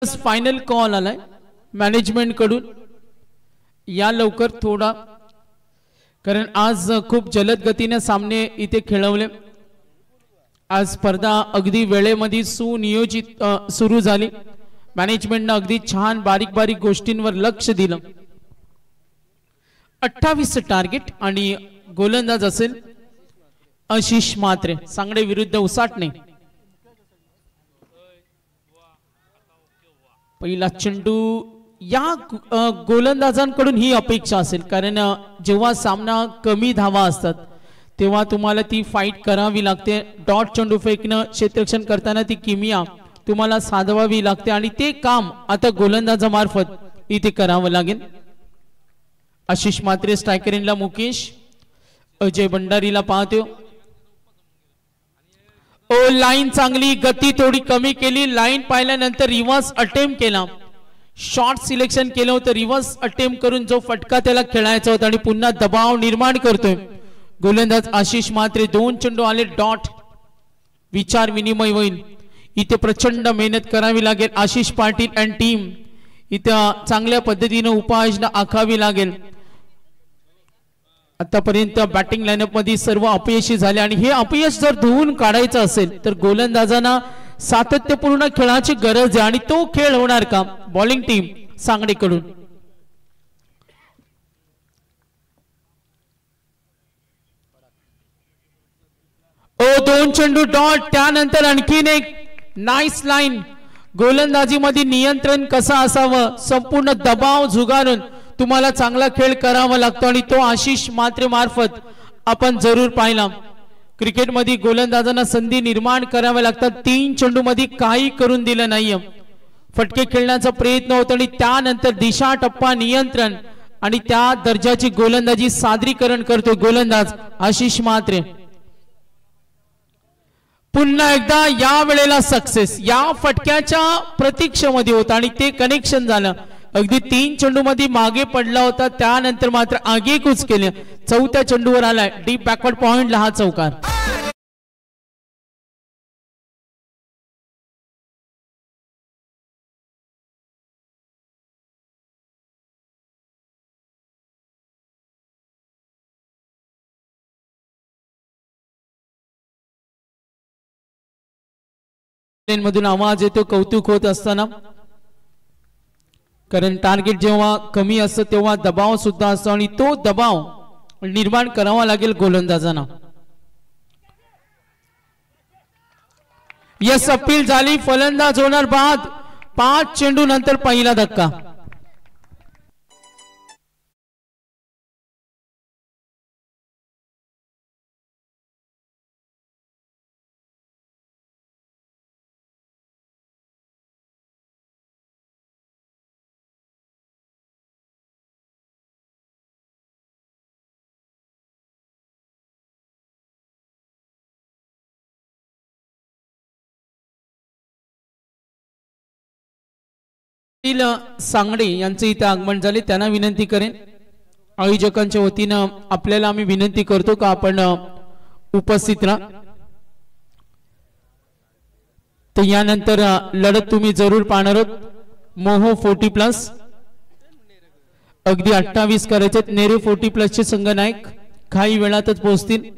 फायनल कॉल आलाय मॅनेजमेंट कडून या लवकर थोडा, कारण आज खूप जलद गतीने सामने इथे खेळवले. आज स्पर्धा अगदी वेळेमध्ये सुनियोजित सुरू झाली. मॅनेजमेंटने अगदी छान बारीक बारीक गोष्टींवर लक्ष दिलं. 28 टार्गेट आणि गोलंदाज असेल आशिष म्हात्रे, सांगडे विरुद्ध उसाटणे. पहिला चेंडू या गोलंदाजांकडून ही अपेक्षा असेल, कारण जेव्हा सामना कमी धावा असतात तेव्हा तुम्हाला ती फाईट करावी लागते. डॉट चेंडू फेकणं, क्षेत्ररक्षण करताना ती किमिया तुम्हाला साधवावी लागते आणि ते काम आता गोलंदाजामार्फत इथे करावं लागेल. आशिष मात्रे स्ट्रायकरिंगला मुकेश, अजय भंडारीला पाहतो. ओ लाईन चांगली, गती थोडी कमी केली. लाईन पाहिल्यानंतर रिव्हर्स अटेम्प्ट केला, शॉर्ट सिलेक्शन केलं होतं. रिव्हर्स अटेम्प्ट करून जो फटका त्याला खेळायचा होता आणि पुन्हा दबाव निर्माण करतोय गोलंदाज आशिष मात्रे. 2 चेंडू आले डॉट. विचार विनिमय होईल. इथे प्रचंड मेहनत करावी लागेल आशिष पाटील अँड टीम. इथं चांगल्या पद्धतीने उपाययोजना आखावी लागेल. आतापर्यंत बॅटिंग लाईनअप मध्ये सर्व अपयशी झाले आणि हे अपयश जर धुवून काढायचं असेल तर गोलंदाजांना सातत्यपूर्ण खेळाची गरज आहे आणि तो खेळ होणार का बॉलिंग टीम सांगडेकडून. ओ 2 चेंडू डॉट. त्यानंतर आणखीन एक नाईस लाईन. गोलंदाजीमध्ये नियंत्रण कसं असावं, संपूर्ण दबाव झुगारून तुम्हाला चांगला खेळ करावा लागतो आणि तो आशिष मात्रे मार्फत आपण जरूर पाहिला. क्रिकेटमध्ये गोलंदाजांना संधी निर्माण कराव्या लागतात. 3 चेंडू मध्ये काही करून दिलं नाहीये. फटके खेळण्याचा प्रयत्न होतो आणि त्यानंतर दिशा टप्पा नियंत्रण आणि त्या दर्जाची गोलंदाजी सादरीकरण करतो गोलंदाज आशिष मात्रे. पुन्हा एकदा या वेळेला सक्सेस या फटक्याच्या प्रतीक्षेमध्ये होता आणि ते कनेक्शन झालं. अगदी 3 चेंडू मध्ये मागे पडला होता, त्यानंतर मात्र आगेकूच केले. 4थ्या चेंडूवर आलाय डीप बॅकवर्ड पॉइंटला हा चौकार. मधून आवाज येतो कौतुक होत असताना, कारण टार्गेट जेव्हा कमी असतं तेव्हा दबाव सुद्धा असतो आणि तो दबाव निर्माण करावा लागेल गोलंदाजांना. यस अपील झाली. फलंदाज होणार बाद. 5 चेंडू नंतर पहिला धक्का. सांगडे यांचे इथे आगमन झाले. त्यांना विनंती करेन, आयोजकांच्या वतीनं आपल्याला आम्ही विनंती करतो का आपण उपस्थित राहा. तर यानंतर लढत तुम्ही जरूर पाहणार आहोत. मोहो 40+ अगदी 28 करायचे. नेहरू 40+ चे संघनायक काही वेळातच पोहोचतील.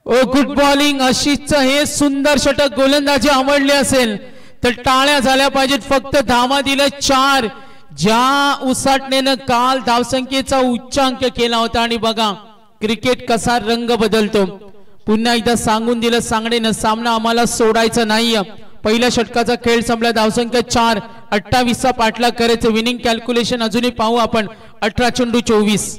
ओ गुड बॉलिंग आशिषचं हे सुंदर षटक. गोलंदाजी आवडली असेल तर टाळ्या झाल्या पाहिजेत. फक्त धावा दिले 4. ज्या उसाटण्यानं काल धावसंख्येचा उच्चांक केला होता आणि बघा क्रिकेट कसा रंग बदलतो. पुन्हा एकदा सांगून दिलं सांगडेनं, सामना आम्हाला सोडायचा नाहीये. पहिल्या षटकाचा खेळ संपला. धावसंख्या 4. 28चा पाठलाग करायचं. विनिंग कॅल्क्युलेशन अजूनही पाहू आपण. 18 चेंडू 24.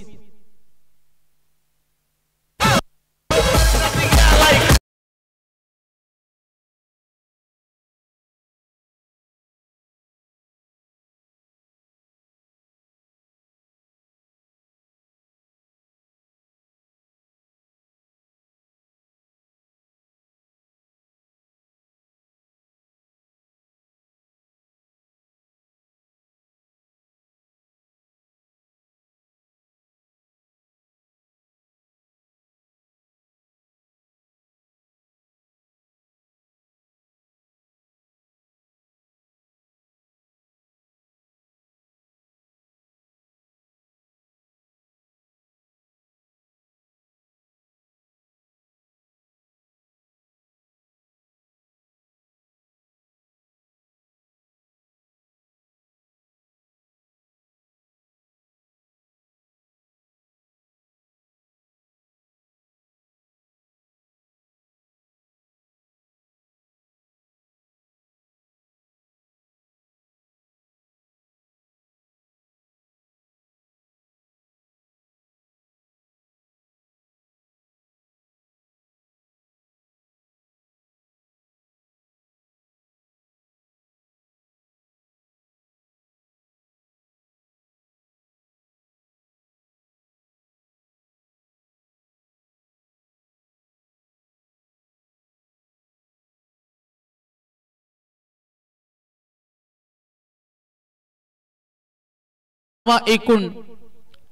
एकूण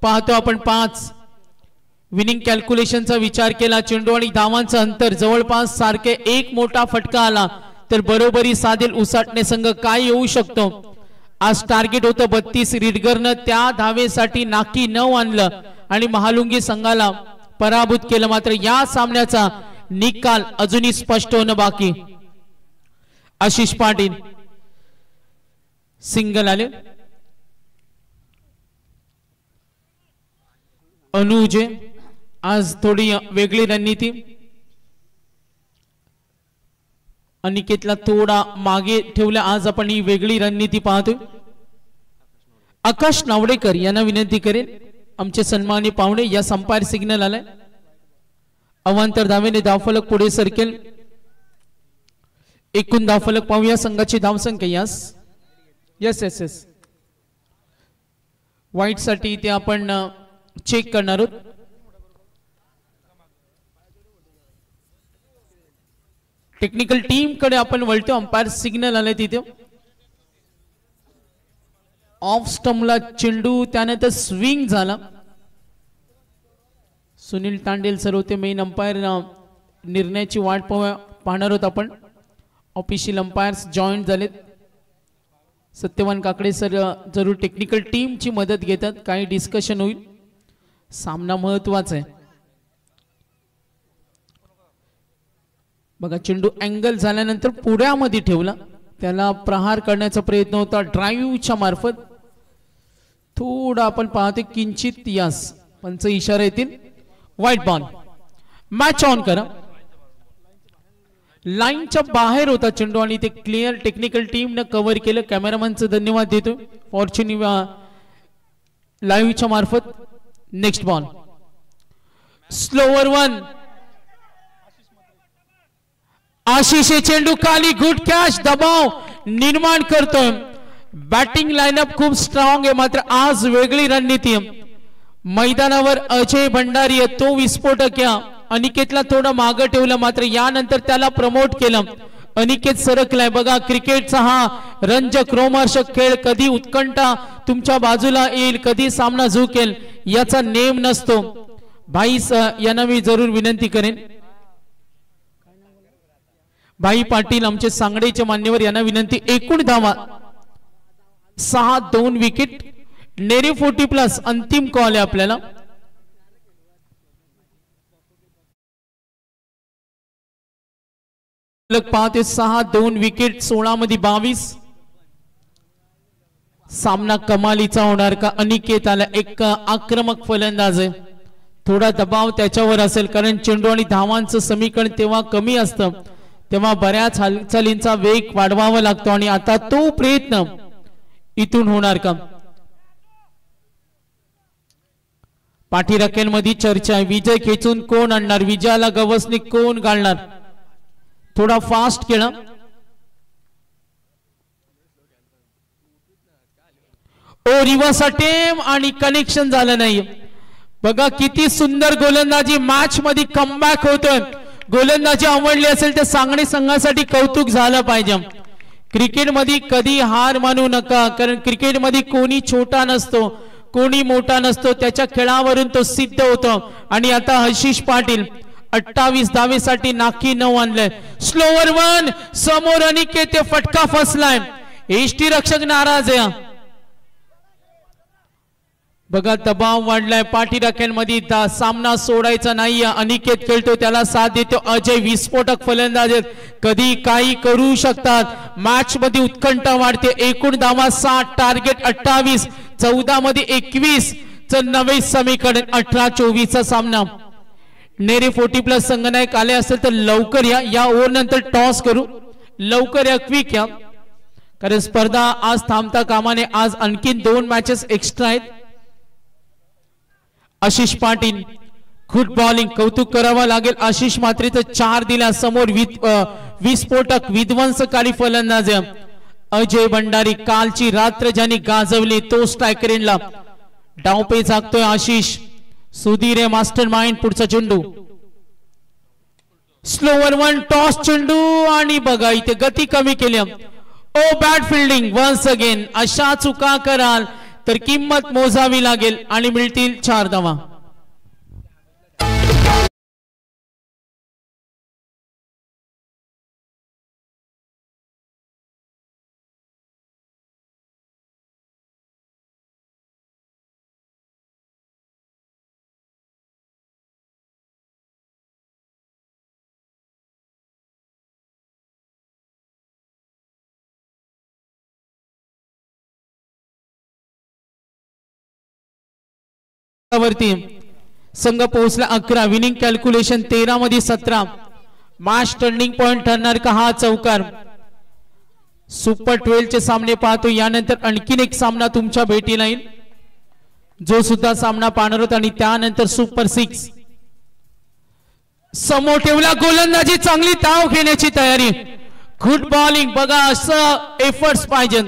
पाहतो आपण 5 विनिंग कॅल्क्युलेशनचा विचार केला चेंडू आणि धावांचं अंतर जवळपास सारखे एक मोठा फटका आला तर बरोबरी साधेल उसाटणे संघ काय येऊ शकतो आज टार्गेट होतं 32 रिडगरनं त्या धावेसाठी नाकी 9 आणलं आणि महालुंगी संघाला पराभूत केलं मात्र या सामन्याचा निकाल अजूनही स्पष्ट होणं बाकी आशिष पाटील सिंगल आले अनुजे आज थोडी वेगळी रणनीती अनिकेतला थोडा मागे ठेवला आज आपण ही वेगळी रणनीती पाहतोय आकाश नावडेकर यांना विनंती करेन आमचे सन्मानी पाहुणे या संपायर सिग्नल आलाय अवांतर धावेने धावफलक पुढे सरकेल एकूण धावफलक पाहूया संघाची धावसंख्या yes yes yes yes white साठी ते आपण चेक करणार आहोत टेक्निकल टीम कडे आपण वळतो अंपायर सिग्नल आले तिथे ऑफ स्टंपला चेंडू त्यानंतर स्विंग झाला सुनील तांडेल सर होते मेन अंपायर निर्णयाची वाट पाहणार आहोत आपण ऑफिशियल अंपायर्स जॉईन झालेत सत्यवान काकडे सर जरूर टेक्निकल टीमची मदत घेतात काही डिस्कशन होईल सामना महत्वाचा आहे बघा चेंडू अँगल झाल्यानंतर पुढ्यामध्ये ठेवला त्याला प्रहार करण्याचा प्रयत्न होता ड्राईव्हच्या मार्फत थोडा आपण पाहतो किंचित यास पंच इशारा येतील व्हाईट बॉल मॅच ऑन करा लाईनच्या बाहेर होता चेंडू आणि ते क्लिअर टेक्निकल टीम ने कव्हर केलं कॅमेरामॅनचं धन्यवाद देतो फॉर्च्युनी लाईव्हच्या मार्फत next ball slower one Ashish चेंडू खाली गुड कॅच दबाव निर्माण करतोय बॅटिंग लाईनअप खूप स्ट्रॉंग आहे मात्र आज वेगळी रणनीती मैदानावर अजय भंडारी तो विस्फोटक या अनिकेतला थोडं मागं ठेवलं मात्र यानंतर त्याला प्रमोट केलं अनिकेत सरकलाय बघा क्रिकेटचा हा रंजक रोमांचक खेळ कधी उत्कंठा तुमच्या बाजूला येईल कधी सामना झुकेल याचा नेम नसतो भाई यांना मी जरूर विनंती करेन भाई पाटील आमचे सांगडेचे मान्यवर यांना विनंती एकूण धावा 6-2 विकेट नेरी 40+ अंतिम कॉल आहे आपल्याला पाहते 6-2 विकेट 16 मध्ये 22 सामना कमालीचा होणार का अनिकेत आला एक आक्रमक फलंदाज आहे थोडा दबाव त्याच्यावर असेल कारण चेंडू आणि धावांचं समीकरण तेव्हा कमी असतं तेव्हा बऱ्याच हालचालींचा वेग वाढवावा लागतो आणि आता तो प्रयत्न इथून होणार का पाठीराख्यांमध्ये चर्चा आहे विजय खेचून कोण आणणार विजयाला गवसणी कोण घालणार थोडा फास्ट केला ओ रिव्हर्स अटेम्प्ट आणि कनेक्शन झालं नाही बघा किती सुंदर गोलंदाजी मॅच मध्ये कमबॅक होतोय गोलंदाजी आवडली असेल तर सांगणे संघासाठी कौतुक झालं पाहिजे क्रिकेट मध्ये कधी हार मानू नका कारण क्रिकेट मध्ये कोणी छोटा नसतो कोणी मोठा नसतो त्याच्या खेळावरून तो सिद्ध होतो आणि आता आशिष पाटील 28 धावेसाठी नाकी 9 आणलंय स्लोवर वन समोर अनिकेत फटका फसलाय एष्टी रक्षक नाराज आहे बघा दबाव वाढलाय पाठीराख्यांमध्ये सामना सोडायचा नाही अनिकेत खेळतो त्याला साथ देतो अजय विस्फोटक फलंदाज कधी काही करू शकतात मॅच मध्ये उत्कंठा वाढते एकूण धावा 60 टार्गेट 28 14 मध्ये 21 च नवे समीकरण 18-24 चा सामना नेरे 40+ संघनायक आले असेल तर लवकर या ओव्हर नंतर टॉस करू लवकर या क्विक या कारण स्पर्धा आज थांबता कामाने आज आणखीन 2 मॅचेस एक्स्ट्रा आहेत आशिष पाटील गुड बॉलिंग कौतुक करावा लागेल आशिष मात्रेचं 4 दिला समोर विस्फोटक विध्वंसकारी फलंदाज अजय भंडारी कालची रात्र ज्यांनी गाजवली तो स्ट्रायकरला डावपे झाकतोय आशिष सुधीर मास्टर माइंड पुढचा चेंडू स्लोवर वन टॉस चेंडू आणि बघा इथे गती कमी केली ओ बॅड फिल्डिंग वन्स अगेन अशा चुका कराल तर किंमत मोजावी लागेल आणि मिळतील 4 धावा. वरती संघ पोहोचला 11. विनिंग कॅल्क्युलेशन 13 मध्ये 17. मॅच टर्निंग पॉइंट ठरणार का हा चौकार. सुपर 12 चे सामने पाहतो. यानंतर आणखीन एक सामना तुमच्या भेटीला येईल जो सुद्धा सामना पाहणार होता आणि त्यानंतर सुपर 6 समोर ठेवला. गोलंदाजी चांगली धाव घेण्याची तयारी. गुड बॉलिंग बघा असं एफर्ट्स पाहिजे.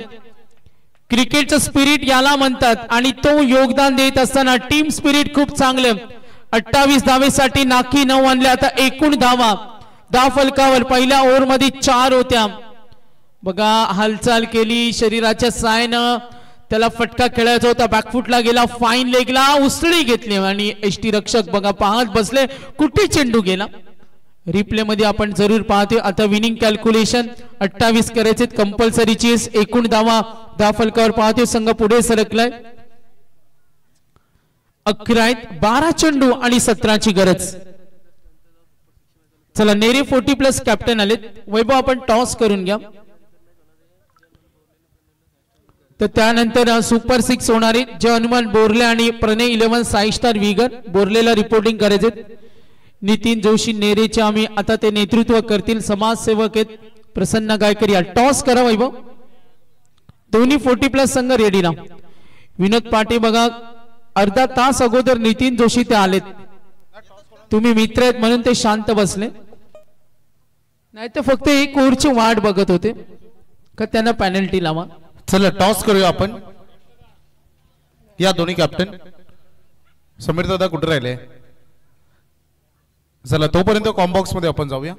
क्रिकेटचं स्पिरिट याला म्हणतात आणि तो योगदान देत असताना टीम स्पिरिट खूप चांगलं. 28 धावेसाठी नाकी 9 आणले. आता एकूण धावा फलकावर पहिल्या ओव्हर मध्ये 4 होत्या. बघा हालचाल केली शरीराच्या सायनं. त्याला फटका खेळायचा होता. बॅकफुटला गेला. फाईन लेगला उसळी घेतली आणि एसटी रक्षक बघा पाहत बसले कुठे चेंडू गेला. रिप्ले मध्ये आपण जरूर पाहतोय. आता विनिंग कॅल्क्युलेशन 28 करायचे कंपल्सरी चेस. एकूण धावा फलकावर पाहतोय. संघ पुढे सरकलाय. 11 आहेत. 12 चेंडू आणि 17 ची गरज. चला नेरे 40+ कॅप्टन आलेत. वैभव आपण टॉस करून घ्या. तर त्यानंतर सुपर 6 होणारे जे हनुमान बोरले आणि प्रणय 11 साई स्टार विगर बोरलेला रिपोर्टिंग करायचे. नितीन जोशी नेरेचे आम्ही आता ते नेतृत्व करतील. समाजसेवक आहेत प्रसन्न गायकरी. टॉस करा वैभव. दोन्ही 40+ संघ रेडीला. विनोद पाटे बघा अर्धा तास अगोदर नितीन जोशी ते आलेत. तुम्ही मित्र आहेत म्हणून ते शांत बसले नाही तर फक्त एक ओव्हरची वाट बघत होते का त्यांना पेनल्टी लावा. चला टॉस करूया आपण. या दोन्ही कॅप्टन समीर दादा कुठे राहिले. चला तोपर्यंत कॉम्बॉक्स मध्ये आपण जाऊया.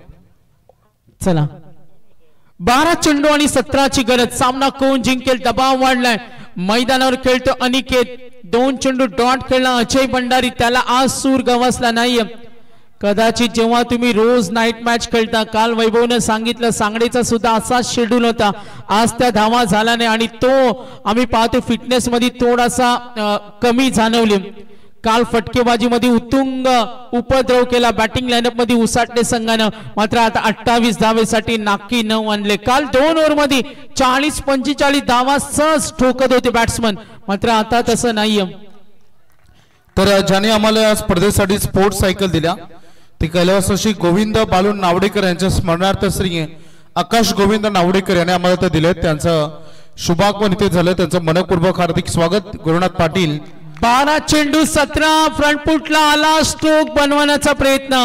चला 12 चेंडू आणि 17 ची गरज. सामना कोण जिंकेल. दबाव वाढलाय. मैदानावर खेळतो अनिकेत. 2 चेंडू डॉट खेळला अजय भंडारी. त्याला आज सूर गवसला नाहीये. कदाचित जेव्हा तुम्ही रोज नाईट मॅच खेळता काल वैभवने सांगितलं सांगडेचा सुद्धा असाच शेड्यूल होता. आज त्या धावा झाला नाही आणि तो आम्ही पाहतो फिटनेस मध्ये थोडासा कमी जाणवली. काल फटकेबाजी मध्ये उत्तुंग उपद्रव केला. बॅटिंग लाईनअप मध्ये उसाटणे संघानं. मात्र आता 28 धावेसाठी नाकी 9 आणले. काल 2 ओव्हर मध्ये 40-45 धावा सहज ठोकत होते बॅट्समन. मात्र आता तसं नाहीये. तर ज्याने आम्हाला या स्पर्धेसाठी स्पोर्ट्स सायकल दिल्या ते कैलासवासी गोविंद बालू नावडेकर यांच्या स्मरणार्थ श्री आकाश गोविंद नावडेकर यांनी आम्हाला ते दिले. त्यांचं शुभागमन इथे झालं. त्यांचं मनपूर्वक हार्दिक स्वागत. गुरुनाथ पाटील. 12 चेंडू 17. फ्रंटफुटला आला. स्ट्रोक बनवण्याचा प्रयत्न.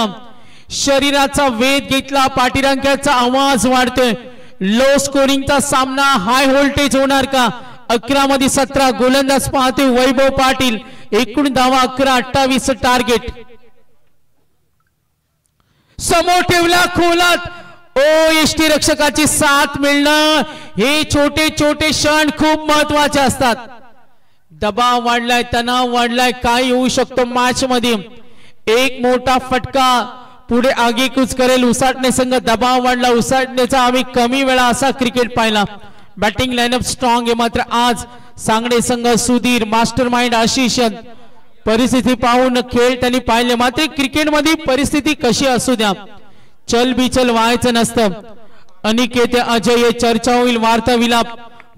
शरीराचा वेध घेतला. पाठीरांग्याचा आवाज वाढतोय. लो स्कोरिंगचा सामना हाय व्होल्टेज होणार का. 11 मध्ये 17. गोलंदाज पाहतोय वैभव पाटील. एकूण धावा 11-28 टार्गेट. समोर ठेवला खोलात. ओ एसटी रक्षकाची साथ मिळणं हे छोटे छोटे क्षण खूप महत्वाचे असतात. दबाव वाढलाय. तणाव वाढलाय. काय येऊ शकतो मॅच मध्ये. एक मोठा फटका पुढे आगेकूच करेल. उसाटणे संघ दबाव वाढला. उसाटण्याचा आम्ही कमी वेळा असा क्रिकेट पाहिला. बॅटिंग लाईनअप स्ट्रॉंग आहे. मात्र आज सांगडे संघ सुधीर मास्टर माइंड आशिष परिस्थिती पाहून खेळ त्यांनी पाहिले. मात्र क्रिकेटमध्ये परिस्थिती कशी असू द्या चल बिचल व्हायचं नसतं. अनिकेत अजय चर्चा होईल. वार्ता विलाप.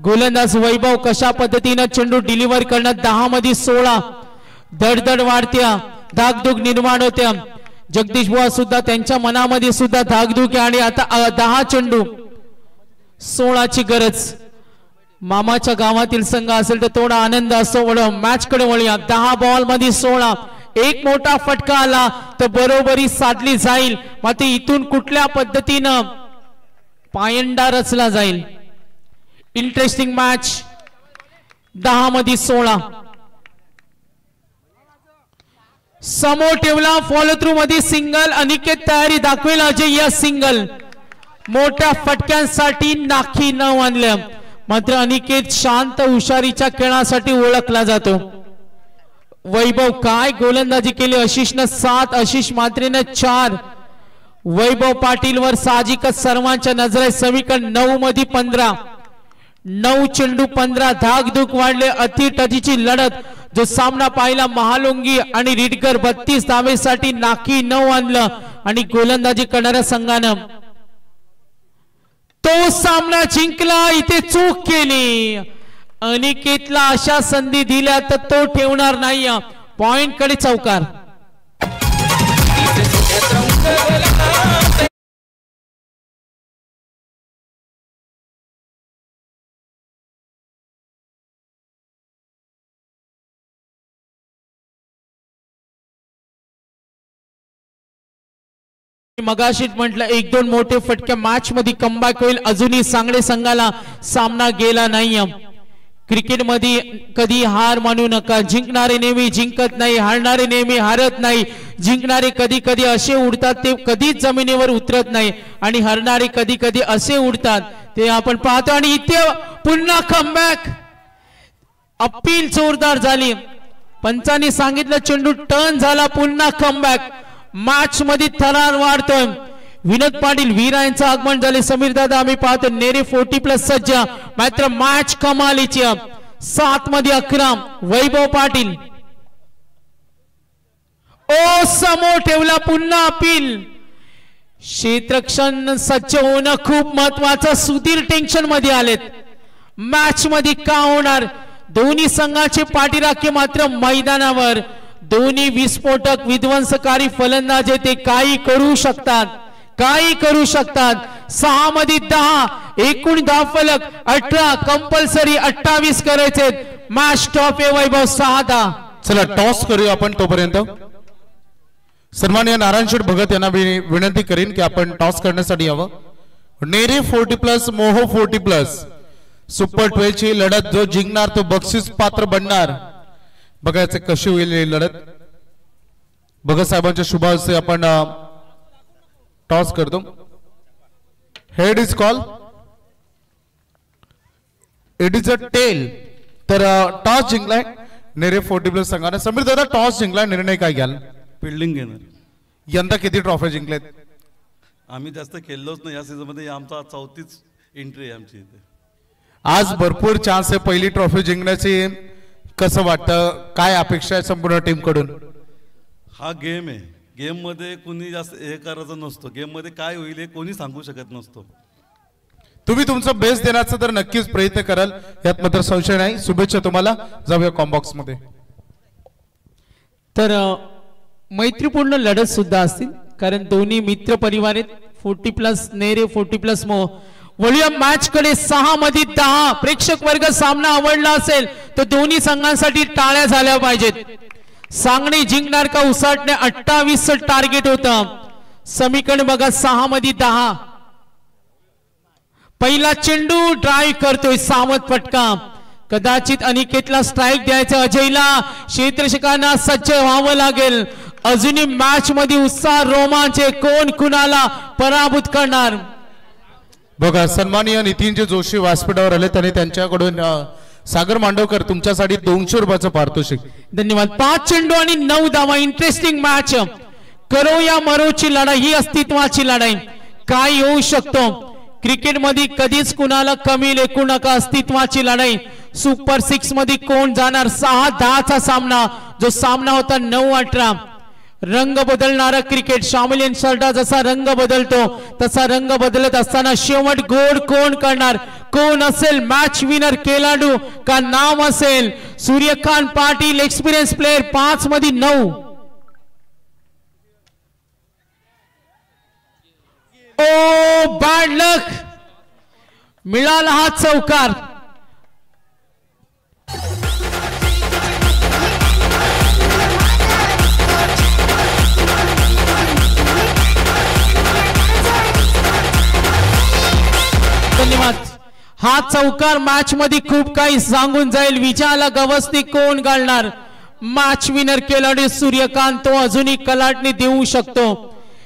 गोलंदाज वैभव कशा पद्धतीने चेंडू डिलिव्हर करण्यात. 10 मध्ये 16. धडधड वाढत्या. धाकधूक निर्माण होत्या. जगदीश बुवा सुद्धा त्यांच्या मनामध्ये सुद्धा धाकधूक आहे. आणि आता 10 चेंडू 16 ची गरज. मामाच्या गावातील संघ असेल तर थोडा आनंद असतो. मॅच कडे वळूया. 10 बॉल मध्ये 16. एक मोठा फटका आला तर बरोबरी साधली जाईल. मात्र इथून कुठल्या पद्धतीनं पायंडा रचला जाईल. Interesting match. 10 मध्ये 16. समोर ठेवला. फॉलो थ्रू मध्ये सिंगल. अनिकेत तयारी दाखवेल. अजय या सिंगल. मोठ्या फटक्यांसाठी नाकी 9 आणल्या. मात्र अनिकेत शांत हुशारीच्या खेळासाठी ओळखला जातो. वैभव काय गोलंदाजी केली. आशिषनं 7, आशिष मात्रेनं 4. वैभव पाटील वर साहजिकच सर्वांच्या नजरेत. समीकरण 9 मध्ये 15. 9 चेंडू 15 धाकधूक वाढले. अतिटजीची लढत. जो सामना पाहिला महालोंगी आणि रिडकर 32 धावेसाठी नाकी 9 आणलं आणि गोलंदाजी करणाऱ्या संघानं तो सामना जिंकला. इथे चूक केली. अनिकेतला अशा संधी दिल्या तर तो ठेवणार नाही. पॉइंट कडे चौकार. मगाशी म्हटलं 1-2 मोठे फटके मॅच मध्ये कमबॅक होईल. अजूनही सांगडे संघाला सामना गेला नाही. क्रिकेट मध्ये कधी हार मानू नका. जिंकणारे नेहमी जिंकत नाही, हारणारे नेहमी हारत नाही. जिंकणारे कधी कधी असे उडतात ते कधीच जमिनीवर उतरत नाही आणि हरणारे कधी कधी असे उडतात ते आपण पाहतो. आणि इथे पुन्हा कमबॅक. अपील जोरदार झाली. पंचांनी सांगितलं चेंडू टर्न झाला. पुन्हा कमबॅक. मॅच मध्ये थरार वाढतोय. विनोद पाटील वीरा यांचं आगमन झाले. समीर दादा आम्ही पाहतो. नेरे 40+ सज्ज. मात्र मॅच कमालीची. 7 मध्ये 11. वैभव पाटील ओ समोर ठेवला. पुन्हा अपील. क्षेत्ररक्षण सज्ज होणं खूप महत्वाचं. सुधीर टेन्शन मध्ये आलेत. मॅच मध्ये का होणार. दोन्ही संघाचे पाठीराखे मात्र मैदानावर. दोन्ही विस्फोटक विध्वंसकारी फलंदाज ते काही करू शकतात. काही करू शकतात. 6 मध्ये 10. एकूण धावफलक 18. कंपल्सरी 28 करायचे. मॅच टॉप आहे. वैभव 6-10. चला टॉस करूया आपण. तोपर्यंत सन्माननीय नारायण शेठ भगत यांना विनंती करीन की आपण टॉस करण्यासाठी यावं. नेरे 40+, मोहो 40+. सुपर 12 ची लढत. जो जिंकणार तो बक्षीस पात्र बनणार. बघायचं कशी होईल ही लढत. भगत साहेबांच्या शुभ हस्ते आपण टॉस करतो. Head is call. It is a tail. तर टॉस जिंकलाय नेरे 40+ संघाने. समीर दादा टॉस जिंकलाय. निर्णय काय घ्याल. फिल्डिंग घेणार. यंदा किती ट्रॉफी जिंकलेत. आम्ही जास्त खेळलोच नाही या सीझन मध्ये. आमचा 34th एंट्री आहे आमची इथे. आज भरपूर चान्स आहे पहिली ट्रॉफी जिंकण्याची. कसं वाटतं. काय अपेक्षा आहे संपूर्ण टीम कडून. हा गेम आहे. गेम मध्ये कोणी जास्त हे करायचं नसतो. गेम मध्ये काय होईल हे कोणी सांगू शकत नसतो. तुम्ही तुमचं बेस्ट देण्याचा तर नक्कीच प्रयत्न कराल यात मात्र संशय नाही. शुभेच्छा तुम्हाला. जाऊया कॉम्बॉक्स मध्ये. तर मैत्रीपूर्ण लढत सुद्धा असतील कारण दोन्ही मित्र परिवार आहेत. 40+ नेरे 40+ मोह. वळूया मॅच कडे. 6 मध्ये 10. प्रेक्षक वर्ग सामना आवडला असेल तर दोन्ही संघांसाठी टाळ्या झाल्या पाहिजेत. सांगणे जिंकणार का उसाटणे 28 टार्गेट होतं. समीकरण बघा. 6 मध्ये 10. पहिला चेंडू ड्राईव्ह करतोय. सावध फटका. कदाचित अनिकेतला स्ट्राईक द्यायचा. अजयला क्षेत्ररक्षकांना सज्ज व्हावं लागेल. अजूनही मॅच मध्ये उत्साह रोमांच. कोण कुणाला पराभूत करणार. बघा सन्माननीय नितीनजी जोशी व्यासपीठावर आले. त्यांनी त्यांच्याकडून सागर मांडवकर तुमच्यासाठी 200 रुपयाचं पारितोषिक. धन्यवाद. 5 चेंडू आणि 9 धावा. Interesting match. करो या मरोची लढाई. ही अस्तित्वाची लढाई. काय येऊ शकतो. क्रिकेट मध्ये कधीच कुणाला कमी लेखू नका. अस्तित्वाची लढाई. सुपर 6 मध्ये कोण जाणार. 6-10 सामना. जो सामना होता 9-18. रंग बदलणारा क्रिकेट. शामिल शर्टा जसा रंग बदलतो तसा रंग बदलत असताना शेवट गोड कोण करणार. कोण असेल मॅच विनर. खेळाडू का नाम असेल. Suryakant Patil experience player. 5 मध्ये 9. ओ बॅड लक. मिळाला हा चौकार. धन्यवाद. हा चौकार मॅच मध्ये खूप काही सांगून जाईल. विजयाला गवसणी कोण घालणार. मॅच विनर खेळाडू सूर्यकांत. तो अजूनही कलाटणी देऊ शकतो.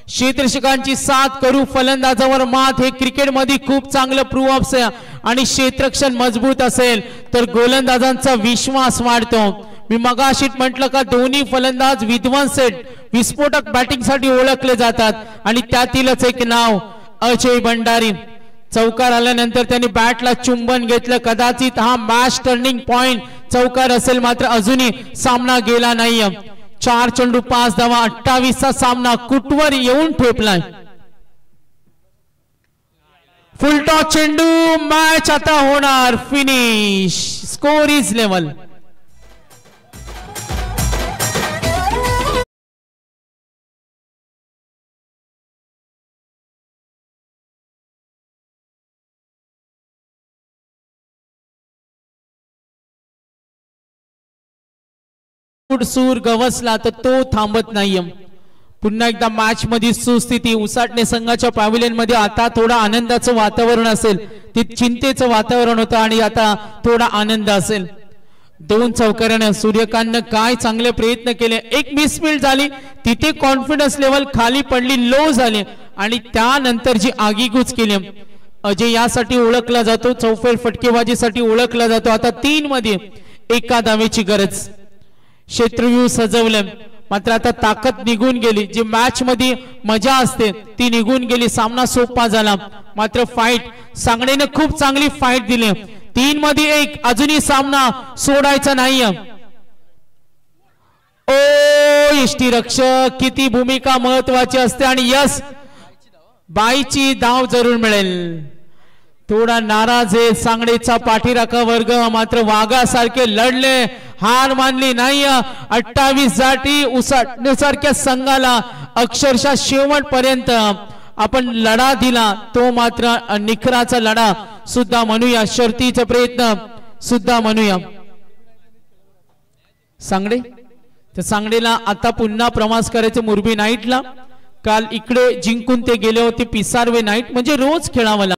क्षेत्ररक्षकांची साथ करू फलंदाजावर मात. हे क्रिकेट मध्ये खूप चांगलं प्रूव्ह आहे आणि क्षेत्ररक्षण मजबूत असेल तर गोलंदाजांचा विश्वास वाढतो. मी मगाशी म्हटलं का दोन्ही फलंदाज विध्वंस विस्फोटक बॅटिंग साठी ओळखले जातात आणि त्यातीलच एक नाव अजय भंडारी. चौकार आल्यानंतर त्यांनी बॅटला चुंबन घेतलं. कदाचित हा मॅच टर्निंग पॉइंट चौकार असेल, मात्र अजूनही सामना गेला नाही. 4 चेंडू 5 धावा 28चा सामना कुटवर येऊन ठेपलाय. फुलटॉस चेंडू, मॅच आता होणार फिनिश. Score is level. सूर गवसला तर तो थांबत नाहीये. पुन्हा एकदा मॅच मध्ये सुस्थिती. उसाटणे संघाच्या पॅव्हिलियन मध्ये आता थोडा आनंदाचं वातावरण असेल, ते चिंतेचं वातावरण होतं आणि आता थोडा आनंद असेल. 2 चौकारानं सूर्यकांतनं काय चांगले प्रयत्न केले. एक मिसफील्ड झाली, तिथे कॉन्फिडन्स लेवल खाली पडली, लो झाले आणि त्यानंतर जी आगीकूच केली. अजय यासाठी ओळखला जातो, चौफेर फटकेबाजीसाठी ओळखला जातो. आता 3 मध्ये एका धावेची गरज. क्षेत्रव्यूह सजवलं, मात्र आता ताकद निघून गेली. जी मॅच मध्ये मजा असते ती निघून गेली. सामना सोपा झाला, मात्र फाईट सांगणेने खूप चांगली फाईट दिली. 3 मध्ये 1. अजूनही सामना सोडायचा नाहीये. ओ यष्टीरक्षक, किती भूमिका महत्वाची असते आणि यस बाईची धाव जरूर मिळेल. थोडा नाराज आहे सांगडेचा पाठीराखा वर्ग, मात्र वाघासारखे लढले, हार मानली नाही. 28 जाती उसाटण्यासारख्या संघाला अक्षरशः शेवटपर्यंत आपण लढा दिला, तो मात्र निखराचा लढा सुद्धा म्हणूया, शर्तीचा प्रयत्न सुद्धा म्हणूया. सांगडे तर सांगडेला आता पुन्हा प्रवास करायचे मुरबी नाईटला. काल इकडे जिंकून ते गेले होते पिसारवे नाईट, म्हणजे रोज खेळावं.